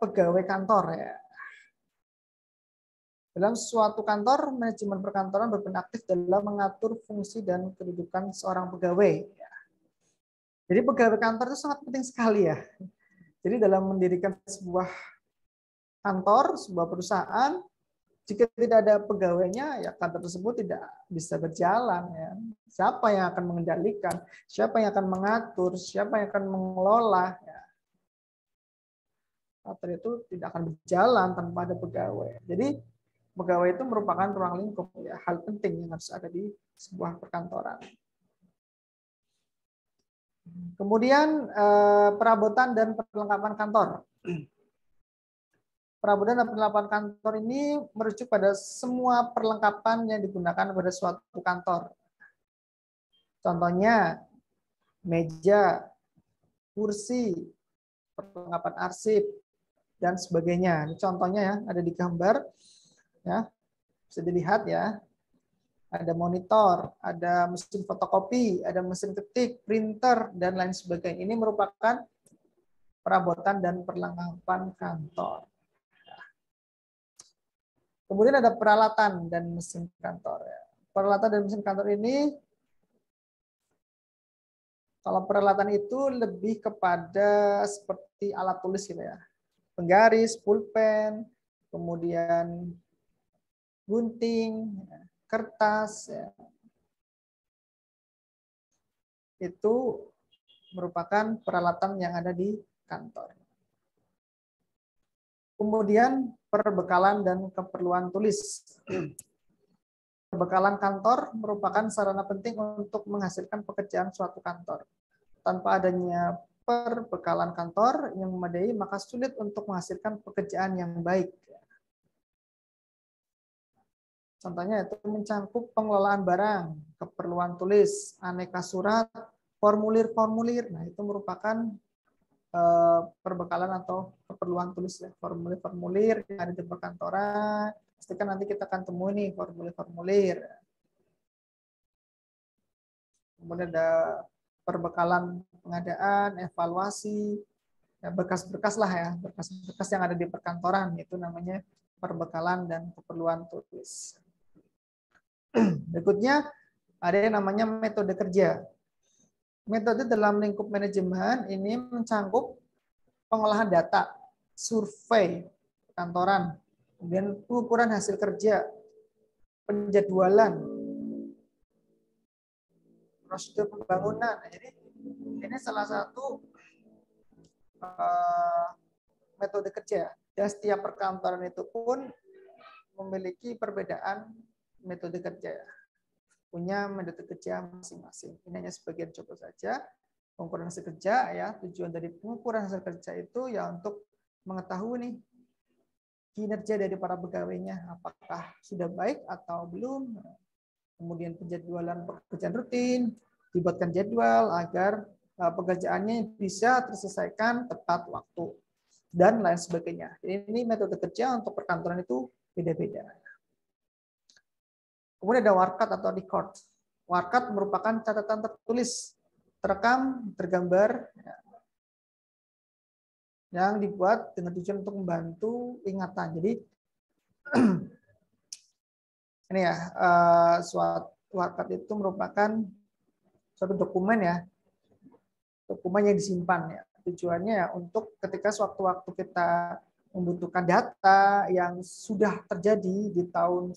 pegawai kantor ya. Dalam suatu kantor, manajemen perkantoran berperan aktif dalam mengatur fungsi dan kedudukan seorang pegawai. Jadi pegawai kantor itu sangat penting sekali ya. Jadi dalam mendirikan sebuah kantor, sebuah perusahaan, jika tidak ada pegawainya, ya kantor tersebut tidak bisa berjalan. Ya. Siapa yang akan mengendalikan? Siapa yang akan mengatur? Siapa yang akan mengelola? Ya. Kantor itu tidak akan berjalan tanpa ada pegawai. Jadi pegawai itu merupakan ruang lingkup, ya, hal penting yang harus ada di sebuah perkantoran. Kemudian perabotan dan perlengkapan kantor. Perabotan dan perlengkapan kantor ini merujuk pada semua perlengkapan yang digunakan pada suatu kantor. Contohnya meja, kursi, perlengkapan arsip, dan sebagainya. Ini contohnya ya, ada di gambar. Ya, bisa dilihat ya. Ada monitor, ada mesin fotokopi, ada mesin ketik, printer, dan lain sebagainya. Ini merupakan perabotan dan perlengkapan kantor. Kemudian ada peralatan dan mesin kantor. Peralatan dan mesin kantor ini, kalau peralatan itu lebih kepada seperti alat tulis gitu ya. Penggaris, pulpen, kemudian gunting, kertas. Ya. Itu merupakan peralatan yang ada di kantor. Kemudian perbekalan dan keperluan tulis. Perbekalan kantor merupakan sarana penting untuk menghasilkan pekerjaan suatu kantor. Tanpa adanya perbekalan kantor yang memadai, maka sulit untuk menghasilkan pekerjaan yang baik. Contohnya itu mencakup pengelolaan barang, keperluan tulis, aneka surat, formulir-formulir. Nah, itu merupakan perbekalan atau keperluan tulis ya. Formulir-formulir yang ada di perkantoran. Pastikan nanti kita akan temui nih formulir-formulir. Kemudian ada perbekalan pengadaan, evaluasi, ya, berkas-berkas lah ya, berkas-berkas yang ada di perkantoran, itu namanya perbekalan dan keperluan tulis. Berikutnya ada yang namanya metode kerja. Metode dalam lingkup manajemen ini mencakup pengolahan data, survei kantoran, kemudian pengukuran hasil kerja, penjadwalan, prosedur pembangunan. Jadi ini salah satu metode kerja. Dan setiap perkantoran itu pun memiliki perbedaan metode kerja. Punya metode kerja masing-masing. Ini hanya sebagian contoh saja. Pengukuran hasil kerja ya, tujuan dari pengukuran hasil kerja itu ya untuk mengetahui nih kinerja dari para pegawainya apakah sudah baik atau belum. Kemudian penjadwalan pekerjaan rutin, dibuatkan jadwal agar pekerjaannya bisa terselesaikan tepat waktu dan lain sebagainya. Ini metode kerja untuk perkantoran itu beda-beda. Kemudian ada warkat atau record. Warkat merupakan catatan tertulis, terekam, tergambar, yang dibuat dengan tujuan untuk membantu ingatan. Jadi ini ya, suatu warkat itu merupakan suatu dokumen ya, dokumen yang disimpan ya. Tujuannya ya untuk ketika sewaktu-waktu kita membutuhkan data yang sudah terjadi di tahun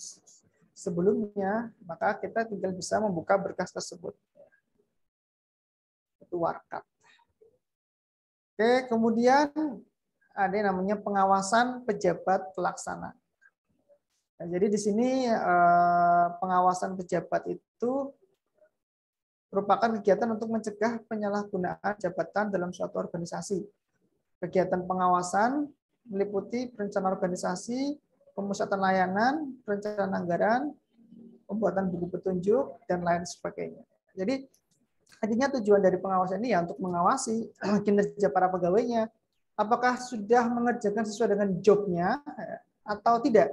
sebelumnya, maka kita tinggal bisa membuka berkas tersebut. Itu warkat. Oke, kemudian ada yang namanya pengawasan pejabat pelaksana. Nah, jadi di sini pengawasan pejabat itu merupakan kegiatan untuk mencegah penyalahgunaan jabatan dalam suatu organisasi. Kegiatan pengawasan meliputi perencanaan organisasi, pemusatan layanan, perencanaan anggaran, pembuatan buku petunjuk, dan lain sebagainya. Jadi, artinya tujuan dari pengawasan ini ya untuk mengawasi kinerja para pegawainya, apakah sudah mengerjakan sesuai dengan job-nya atau tidak.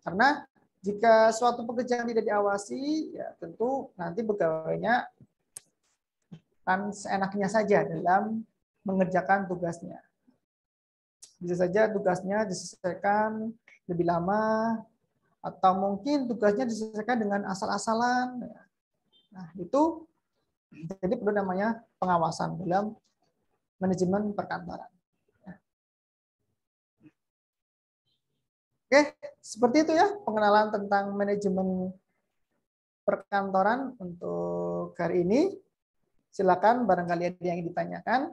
Karena jika suatu pekerjaan tidak diawasi, ya tentu nanti pegawainya akan seenaknya saja dalam mengerjakan tugasnya. Bisa saja tugasnya diselesaikan lebih lama, atau mungkin tugasnya diselesaikan dengan asal-asalan. Nah, itu jadi perlu namanya pengawasan dalam manajemen perkantoran. Oke, seperti itu ya pengenalan tentang manajemen perkantoran untuk hari ini. Silakan barangkali ada yang ditanyakan.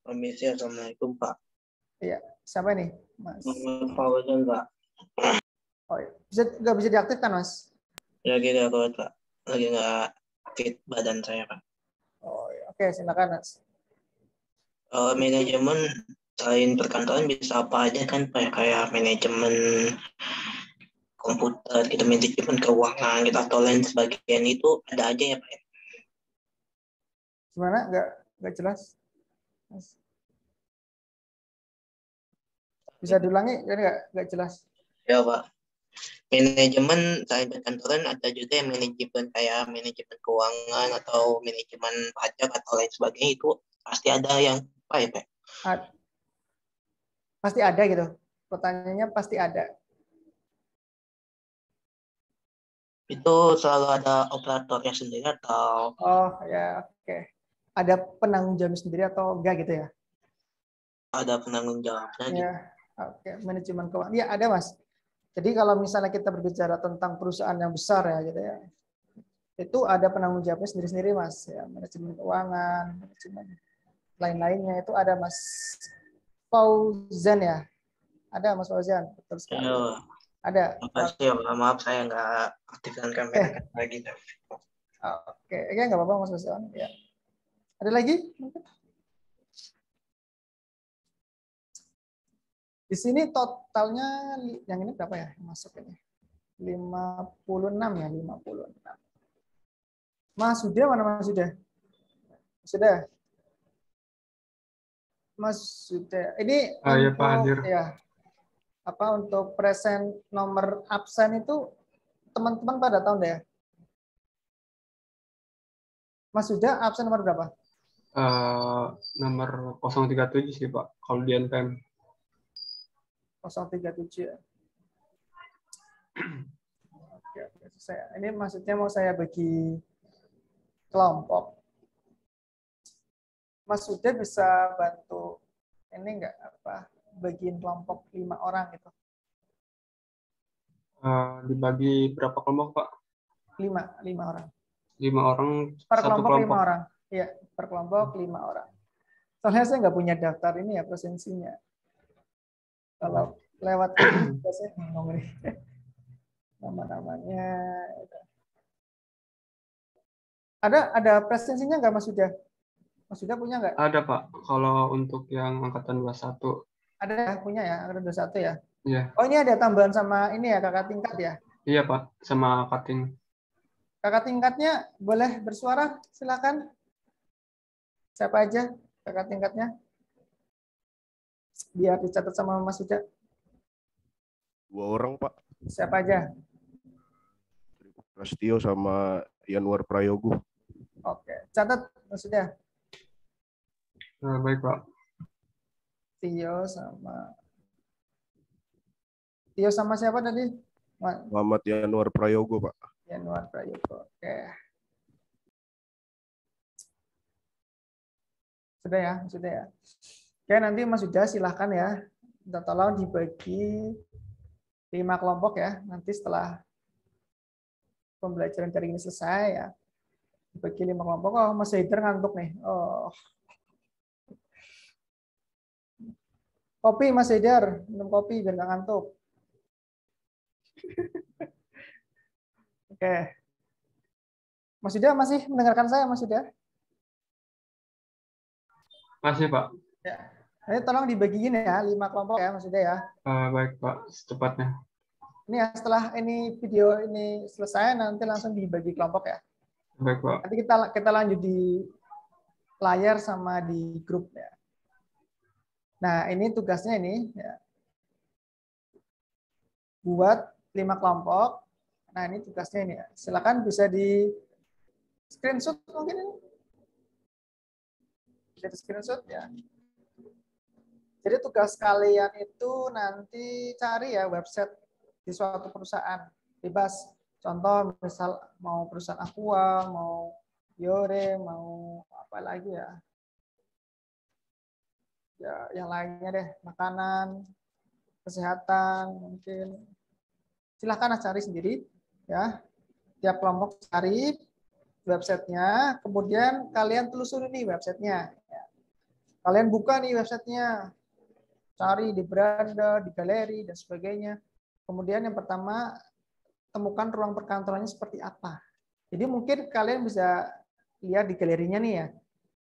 Permisi, Assalamualaikum Pak. Iya, siapa nih, Mas? Fauzan Pak. Oh, iya. Nggak bisa diaktifkan, Mas? Lagi nggak kuat Pak. Lagi nggak fit badan saya Pak. Oh, iya. Oke, silakan Mas. Manajemen selain perkantoran bisa apa aja kan Pak? Kayak manajemen komputer, gitu, manajemen keuangan, gitu, atau lain sebagainya itu ada aja ya Pak? Gimana? Nggak jelas? Mas. Bisa diulangi? Kan nggak jelas. Ya Pak. manajemen selain perkantoran ada juga yang manajemen kayak manajemen keuangan atau manajemen pajak atau lain sebagainya, itu pasti ada yang apa ya Pak? Pasti ada gitu. Pertanyaannya pasti ada. Itu selalu ada operatornya sendiri atau? Oh ya, oke. Ada penanggung jawab sendiri atau enggak gitu ya? Ada penanggung jawabnya gitu. Ya, oke. Manajemen keuangan. Ya ada Mas. Jadi kalau misalnya kita berbicara tentang perusahaan yang besar ya gitu ya, itu ada penanggung jawabnya sendiri-sendiri Mas. Ya, manajemen keuangan, manajemen lain-lainnya itu ada Mas Fauzan ya. Ada Mas Fauzan, betul sekali. Ada. Makasih ya, maaf saya nggak aktifkan kamera lagi. Oke, nggak apa-apa Mas Fauzan. Ya. Ada lagi? Di sini totalnya yang ini berapa ya? Masuk ini. 56 ya, 56. Mas Sudah mana Mas Sudah? Sudah. Mas Sudah. Ini ya, Pak Hadir. Ya. Apa untuk present nomor absen itu teman-teman pada tahu deh. Mas Sudah absen nomor berapa? Nomor 037 sih Pak, kalau di NPM. 037 ya. Oke, ini maksudnya mau saya bagi kelompok. Mas Sudah bisa bantu ini enggak apa bagiin kelompok 5 orang gitu. Dibagi berapa kelompok Pak? 5 orang. 5 orang Per satu kelompok 5 orang. Iya, per kelompok 5 orang. Soalnya saya nggak punya daftar ini ya presensinya. Kalau lewat ini biasanya bingung nih. Nama-namanya. Ada presensinya nggak Mas Sudah? Mas Sudah punya nggak? Ada Pak, kalau untuk yang angkatan 21. Ada ya, punya ya, angkatan 21 ya? Iya. Oh ini ada tambahan sama ini ya kakak tingkat ya? Iya Pak, sama cutting. Kakak tingkatnya boleh bersuara, silakan. Siapa aja kakak tingkatnya? Biar dicatat sama Mas Sudah. 2 orang Pak. Siapa aja? Prastio sama Yanwar Prayogo. Oke, catat Mas Sudah. Baik Pak. Tio sama siapa tadi? Muhammad Yanwar Prayogo Pak. Yanwar Prayogo. Oke. Sudah ya. Oke, nanti Mas Sudah silahkan ya. Minta tolong dibagi 5 kelompok ya. Nanti setelah pembelajaran dari ini selesai ya. Dibagi 5 kelompok. Oh, Mas Haider ngantuk nih. Oh. Kopi Mas Haider, minum kopi biar nggak ngantuk. Oke. Mas Sudah masih mendengarkan saya Mas Sudah? Masih Pak. Ya. Ini tolong dibagiin ya, 5 kelompok ya Mas Sudah ya. Baik Pak, secepatnya. Ini ya setelah ini video ini selesai nanti langsung dibagi kelompok ya. Baik Pak. Nanti kita lanjut di layar sama di grup ya. Nah ini tugasnya ini ya. Buat 5 kelompok. Nah ini tugasnya ini ya. Silakan bisa di screenshot mungkin ini. Bisa di screenshot ya. Jadi tugas kalian itu nanti cari ya website di suatu perusahaan bebas. Contoh misal mau perusahaan Aqua, mau Yore, mau apa lagi ya? Ya yang lainnya deh, makanan, kesehatan mungkin. Silahkan cari sendiri ya. Tiap kelompok cari websitenya, kemudian kalian telusuri nih websitenya. Kalian buka nih websitenya, cari di beranda, di galeri dan sebagainya. Kemudian yang pertama temukan ruang perkantorannya seperti apa. Jadi mungkin kalian bisa lihat di galerinya nih ya.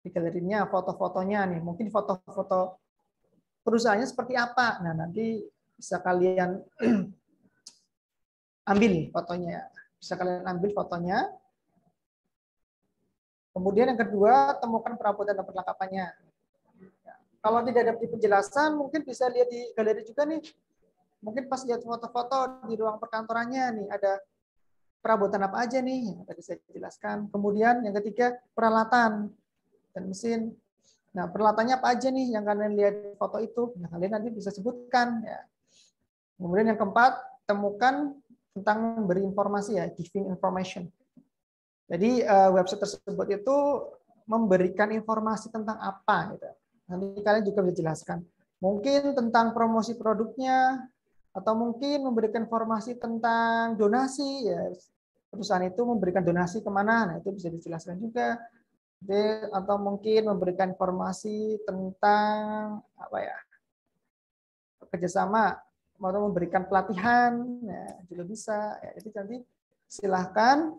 Di galerinya foto-fotonya nih, mungkin foto-foto perusahaannya seperti apa. Nah, nanti bisa kalian ambil fotonya. Bisa kalian ambil fotonya. Kemudian yang kedua, temukan perabotan dan perlengkapannya. Kalau tidak ada penjelasan, mungkin bisa lihat di galeri juga nih. Mungkin pas lihat foto-foto di ruang perkantorannya nih ada perabotan apa aja nih yang tadi saya jelaskan. Kemudian yang ketiga peralatan dan mesin. Nah, peralatannya apa aja nih yang kalian lihat di foto itu? Nah, kalian nanti bisa sebutkan ya. Kemudian yang keempat, temukan tentang memberi informasi ya, giving information. Jadi website tersebut itu memberikan informasi tentang apa gitu. Nanti kalian juga bisa jelaskan. Mungkin tentang promosi produknya atau mungkin memberikan informasi tentang donasi ya. Perusahaan itu memberikan donasi kemana? Nah, itu bisa dijelaskan juga. Atau mungkin memberikan informasi tentang apa ya, kerjasama atau memberikan pelatihan ya, juga bisa ya. Jadi nanti silahkan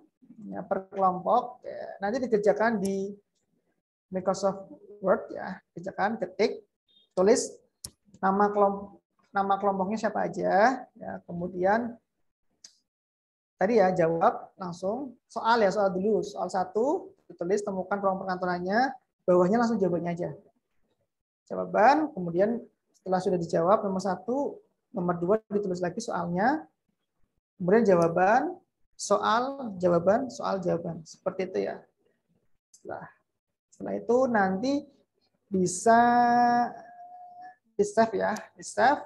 ya, per kelompok ya, nanti dikerjakan di Microsoft Word ya, kerjakan, ketik, tulis nama kelompoknya siapa aja ya, kemudian tadi ya jawab langsung soal ya, soal dulu, soal 1 ditulis, temukan ruang perkantorannya, bawahnya langsung jawabannya aja. Jawaban, kemudian setelah sudah dijawab nomor 1, nomor 2 ditulis lagi soalnya, kemudian jawaban, soal, jawaban, soal, jawaban. Seperti itu ya. Setelah itu nanti bisa di-save ya, di-save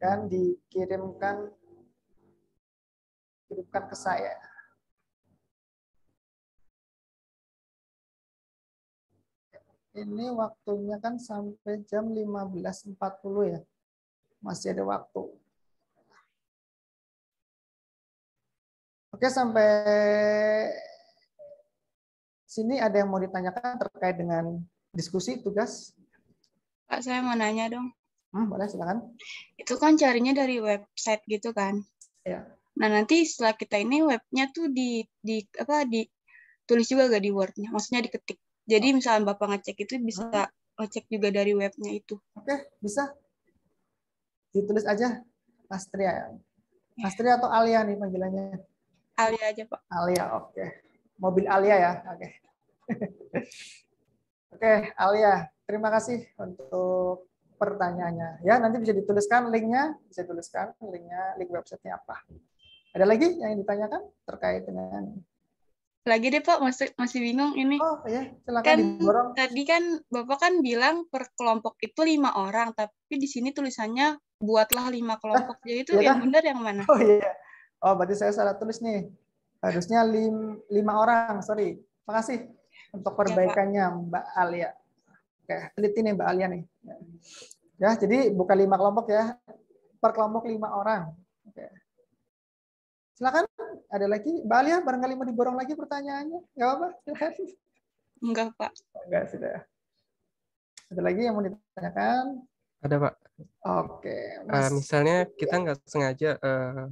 dan dikirimkan ke saya. Ini waktunya kan sampai jam 15.40 ya. Masih ada waktu. Oke, sampai sini ada yang mau ditanyakan terkait dengan diskusi tugas? Pak, saya mau nanya dong. Boleh, silakan. Itu kan carinya dari website gitu kan? Ya. Nah, nanti setelah kita ini webnya tuh ditulis juga gak di Word-nya? Maksudnya diketik. Jadi misalnya Bapak ngecek itu bisa ngecek juga dari webnya itu. Oke, bisa. Ditulis aja Astria. Astria atau Alia nih panggilannya? Alia aja, Pak. Alia, oke. Mobil Alia ya, oke. Oke, Alia, terima kasih untuk pertanyaannya. Ya, nanti bisa dituliskan linknya, bisa tuliskan linknya, link websitenya apa. Ada lagi yang ditanyakan terkait dengan lagi deh Pak, masih bingung ini. Oh ya, silakan kan diborong. Tadi kan Bapak kan bilang per kelompok itu 5 orang, tapi di sini tulisannya buatlah 5 kelompok. Jadi itu iya yang benar yang mana? Oh iya. Oh, berarti saya salah tulis nih. Harusnya 5 orang, sorry. Makasih untuk perbaikannya Mbak Alia. Oke, teliti nih Mbak Alia nih. Ya, jadi bukan 5 kelompok ya. Per kelompok 5 orang. Oke. Silakan, ada lagi Mbak Alia, barangkali mau diborong lagi pertanyaannya, nggak apa-apa, silakan. Enggak Pak. Enggak, sudah. Ada lagi yang mau ditanyakan? Ada Pak. Oke. Misalnya kita nggak sengaja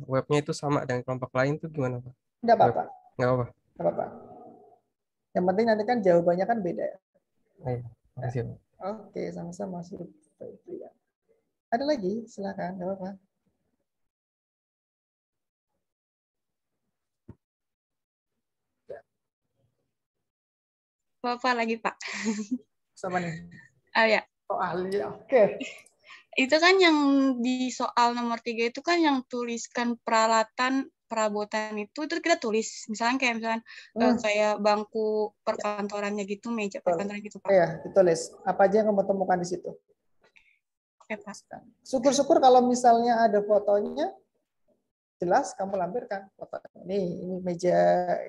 webnya itu sama dengan kelompok lain tuh gimana Pak? Nggak apa-apa. Nggak apa-apa. Nggak apa-apa. Yang penting nanti kan jawabannya kan beda. Iya, makasih Pak. Oke, sama-sama. Ada lagi? Silakan, nggak apa-apa. Bapak lagi Pak. Sama nih. Ya. Oh, ahli. Oke. Itu kan yang di soal nomor 3 itu kan yang tuliskan peralatan perabotan itu kita tulis. Misalnya kayak bangku perkantorannya gitu, meja perkantoran gitu Pak. Iya, ditulis. Apa aja yang kamu temukan di situ? Oke Pak. Syukur-syukur kalau misalnya ada fotonya, jelas kamu lampirkan foto ini meja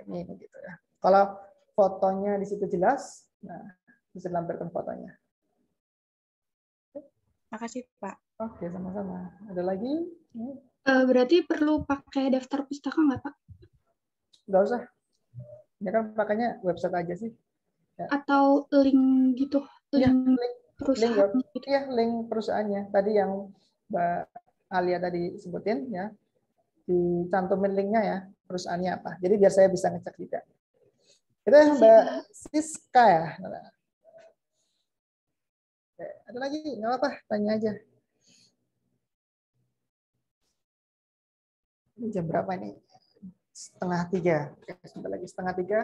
ini gitu ya. Kalau fotonya di situ jelas, nah bisa lampirkan fotonya. Makasih Pak. Oke, sama-sama. Ada lagi? Berarti perlu pakai daftar pustaka nggak Pak? Nggak usah. Ini kan pakainya website aja sih. Ya. Atau link gitu? Link perusahaan? Iya, link perusahaannya. Tadi yang Mbak Alia tadi sebutin ya. Dicantumin linknya ya, perusahaannya apa. Jadi biar saya bisa ngecek juga. Itu Mbak Siska ya. Oke, ada lagi? Nggak apa-apa, tanya aja. Ini jam berapa ini? 2:30. Oke, sebentar lagi 2:30.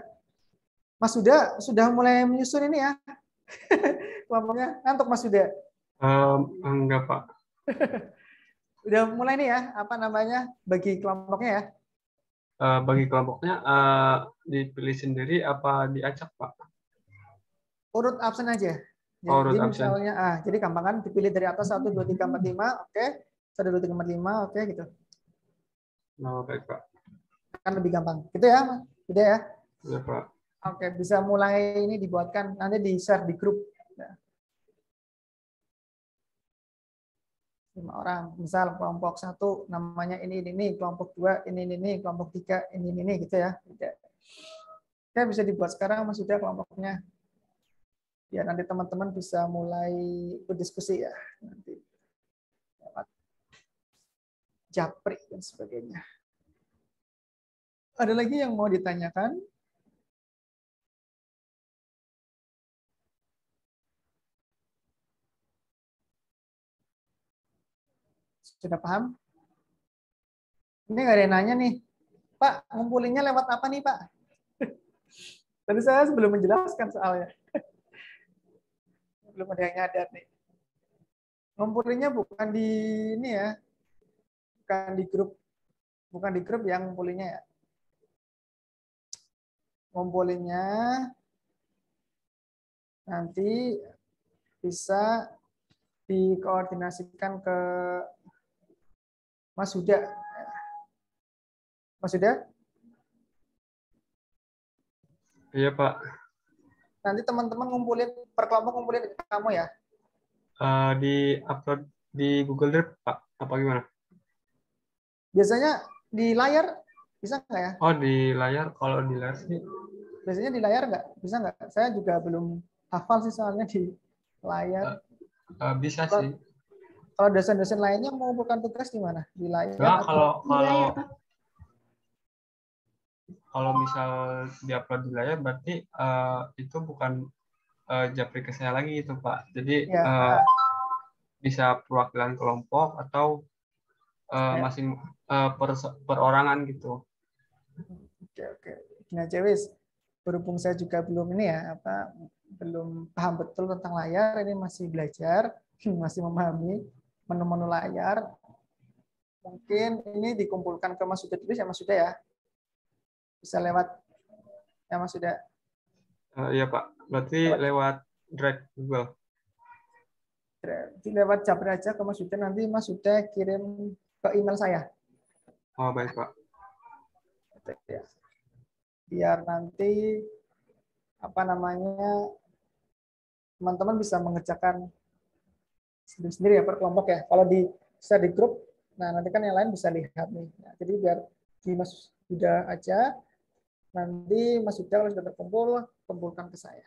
Mas sudah mulai menyusun ini ya. Kelompoknya ngantuk Mas Suda. Enggak, Pak. Udah mulai nih ya, apa namanya, bagi kelompoknya ya. Bagi kelompoknya dipilih sendiri apa diacak, Pak? Urut absen aja. Oh, urut Jadi absen. misalnya, jadi gampang kan, dipilih dari atas 1, 2, 3, 4, 5, oke. 1, 2, 3, 4, 5, oke gitu. Oh, baik, Pak. Kan lebih gampang. Gitu ya, Mas? Gitu ya. Ya, Pak. Oke, bisa mulai ini dibuatkan, nanti di-share di grup. 5 orang. Misal kelompok 1 namanya ini, kelompok 2 ini, kelompok 3 ini gitu ya. Oke, bisa dibuat sekarang Mas sudah kelompoknya. Ya nanti teman-teman bisa mulai berdiskusi ya. Nanti lewat japri dan sebagainya. Ada lagi yang mau ditanyakan? Sudah paham? Ini nggak ada yang nanya nih. Pak, ngumpulinnya lewat apa nih, Pak? Tadi saya sebelum menjelaskan soalnya. Belum ada yang nyadar nih. Ngumpulinnya bukan di ini ya. Bukan di grup yang ngumpulinnya ya. Ngumpulinnya nanti bisa dikoordinasikan ke Mas Huda. Mas Huda? Iya, Pak. Nanti teman-teman ngumpulin, per kelompok ngumpulin ke kamu ya? Di upload di Google Drive, Pak. Apa gimana? Biasanya di layar, bisa nggak ya? Oh, di layar. Kalau di layar sih. Biasanya di layar nggak? Bisa nggak? Saya juga belum hafal sih soalnya di layar. Bisa sih. Kalau dosen-dosen lainnya mau bukan tugas di mana? Di layar? Nah, atau kalau misal diupload di layar berarti itu bukan japri ke saya lagi itu, Pak. Jadi ya. Bisa perwakilan kelompok atau masing perorangan gitu. Oke. Nah, Cewis, berhubung saya juga belum ini ya, belum paham betul tentang layar, ini masih belajar, masih memahami menu-menu layar. Mungkin ini dikumpulkan ke Mas Suda dulu ya, Mas Suda ya. Bisa lewat ya Mas Suda. Iya, Pak. Berarti lewat Drive Google. Lewat japri aja ke Mas Suda, nanti Mas Suda kirim ke email saya. Oh, baik, Pak. Biar nanti teman-teman bisa mengerjakan sendiri ya per kelompok ya. Kalau share di grup, nah nanti kan yang lain bisa lihat nih. Nah, jadi biar di Mas Huda aja, nanti Mas Huda kalau sudah terkumpul, kumpulkan ke saya.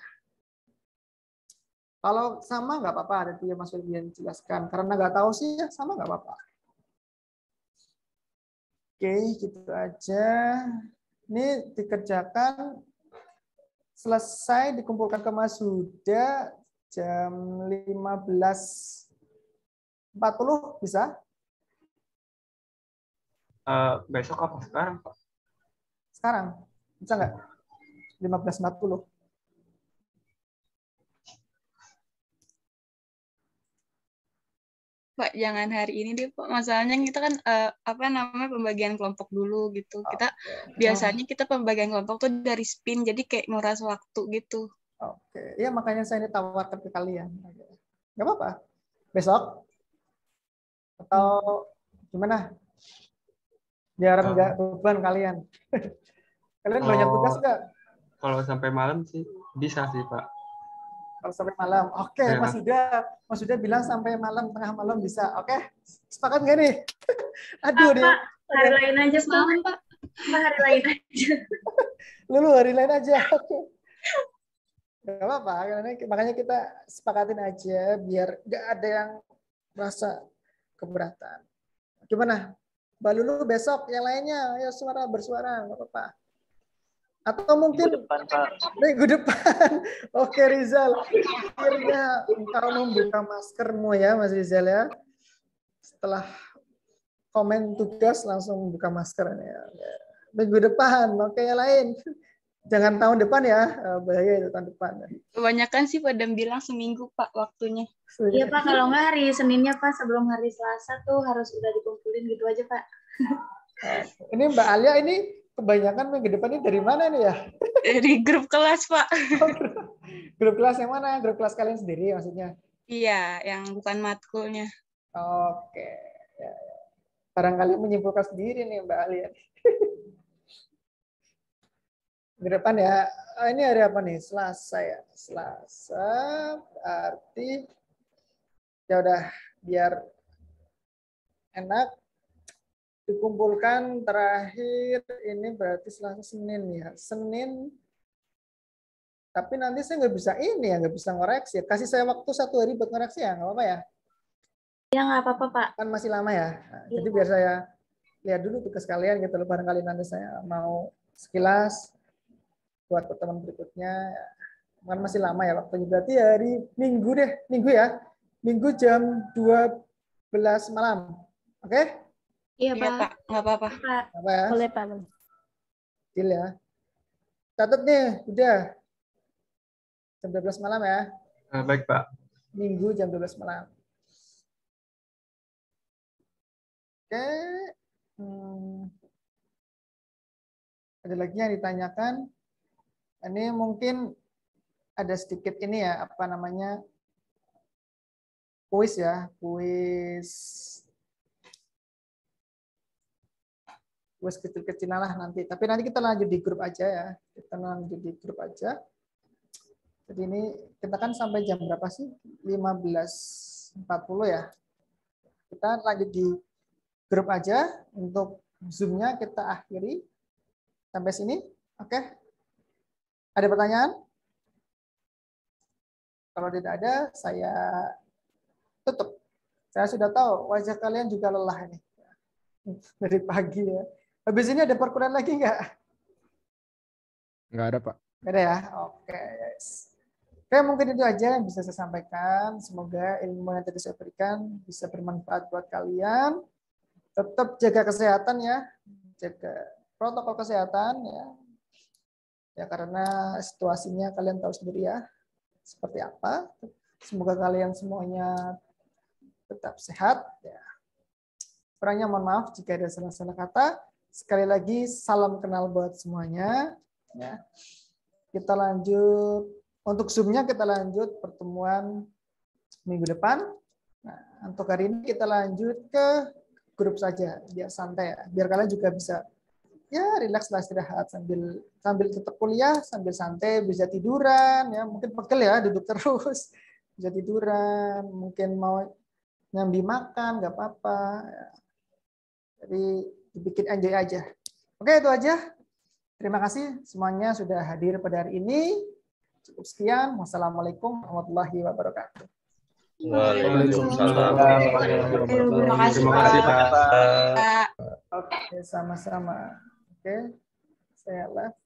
Kalau sama nggak apa-apa, ada yang Mas Huda jelaskan. Karena nggak tahu sih ya, sama nggak apa-apa. Oke, gitu aja. Ini dikerjakan, selesai dikumpulkan ke Mas Huda jam 15.40 bisa? Besok apa sekarang, Pak? Sekarang, bisa nggak? 15.40. Pak, jangan hari ini deh, Pak. Masalahnya kita kan pembagian kelompok dulu gitu. Kita biasanya pembagian kelompok tuh dari spin, jadi kayak nguras waktu gitu. Oke, iya makanya saya ini tawarkan ke kalian. Nggak apa-apa. Besok atau gimana? Biar nggak beban kalian. Kalian banyak tugas nggak? Kalau sampai malam sih bisa sih, Pak. Kalau sampai malam, oke, ya. Mas Huda bilang sampai malam, tengah malam bisa, oke? Sepakat nggak nih? Aduh dia. Hari lain aja malam, Pak. Hari lain aja. Lulu hari lain aja, oke. Gak apa-apa, makanya kita sepakatin aja biar nggak ada yang merasa keberatan. Gimana? Mbak Lulu besok yang lainnya, ayo bersuara, nggak apa-apa. Atau mungkin minggu depan. Oke Rizal, akhirnya engkau membuka maskermu ya Mas Rizal ya. Setelah komen tugas langsung buka masker ya. Minggu depan, oke yang lain. Jangan tahun depan ya, bahaya itu tahun depan. Kebanyakan sih pada bilang seminggu Pak waktunya. Iya Pak, kalau nggak hari Seninnya Pak, sebelum hari Selasa tuh harus udah dikumpulin gitu aja Pak. Ini Mbak Alia ini kebanyakan minggu depan ini dari mana nih ya? Dari grup kelas Pak. Grup kelas yang mana? Grup kelas kalian sendiri maksudnya? Iya, yang bukan matkulnya. Oke. Ya, ya. Barangkali menyimpulkan sendiri nih Mbak Alia. Minggu depan ya. Ini hari apa nih? Selasa ya. Selasa berarti ya udah biar enak dikumpulkan terakhir ini berarti Selasa Senin ya. Senin. Tapi nanti saya nggak bisa ini ya, nggak bisa ngoreksi. Kasih saya waktu 1 hari buat ngoreksi ya, nggak apa-apa ya? Ya nggak apa-apa Pak. Kan masih lama ya. Nah, jadi biar saya lihat dulu tugas kalian gitu loh. Barangkali nanti saya mau sekilas buat pertemuan berikutnya. Kan masih lama ya waktunya. Berarti hari Minggu deh. Minggu ya. Minggu jam 12 malam. Oke? Iya Pak. Nggak apa-apa. Apa ya? Boleh Pak. Deal ya. Catat nih, udah. Jam 12 malam ya. Baik Pak. Minggu jam 12 malam. Oke. Ada lagi yang ditanyakan. Ini mungkin ada sedikit ini ya, apa namanya, kuis ya, kuis kecil-kecil lah nanti. Tapi nanti kita lanjut di grup aja ya. Kita lanjut di grup aja. Jadi ini kita kan sampai jam berapa sih? 15.40 ya. Kita lanjut di grup aja. Untuk Zoom-nya kita akhiri sampai sini. Oke. Ada pertanyaan? Kalau tidak ada, saya tutup. Saya sudah tahu wajah kalian juga lelah ini. Dari pagi ya. Habis ini ada perkuliahan lagi nggak? Nggak ada, Pak. Nggak ada ya? Oke, yes. Oke, mungkin itu aja yang bisa saya sampaikan. Semoga ilmu yang tadi saya berikan bisa bermanfaat buat kalian. Tetap jaga kesehatan ya. Jaga protokol kesehatan ya. Ya karena situasinya kalian tahu sendiri ya. Seperti apa. Semoga kalian semuanya tetap sehat. Ya. Kurangnya mohon maaf jika ada salah-salah kata. Sekali lagi salam kenal buat semuanya. Ya. Kita lanjut. Untuk Zoom-nya kita lanjut pertemuan minggu depan. Nah, untuk hari ini kita lanjut ke grup saja. Biar santai ya. Biar kalian juga bisa ya relax lah, istirahat sambil tetap kuliah, sambil santai, bisa tiduran ya, mungkin pegel ya duduk terus, bisa tiduran, mungkin mau nyambi makan nggak apa-apa ya. Jadi dibikin enjoy aja. Oke, itu aja. Terima kasih semuanya sudah hadir pada hari ini. Cukup sekian. Wassalamualaikum warahmatullahi wabarakatuh. Waalaikumsalam. Terima kasih Pak. Oke, sama-sama. Oke, saya live.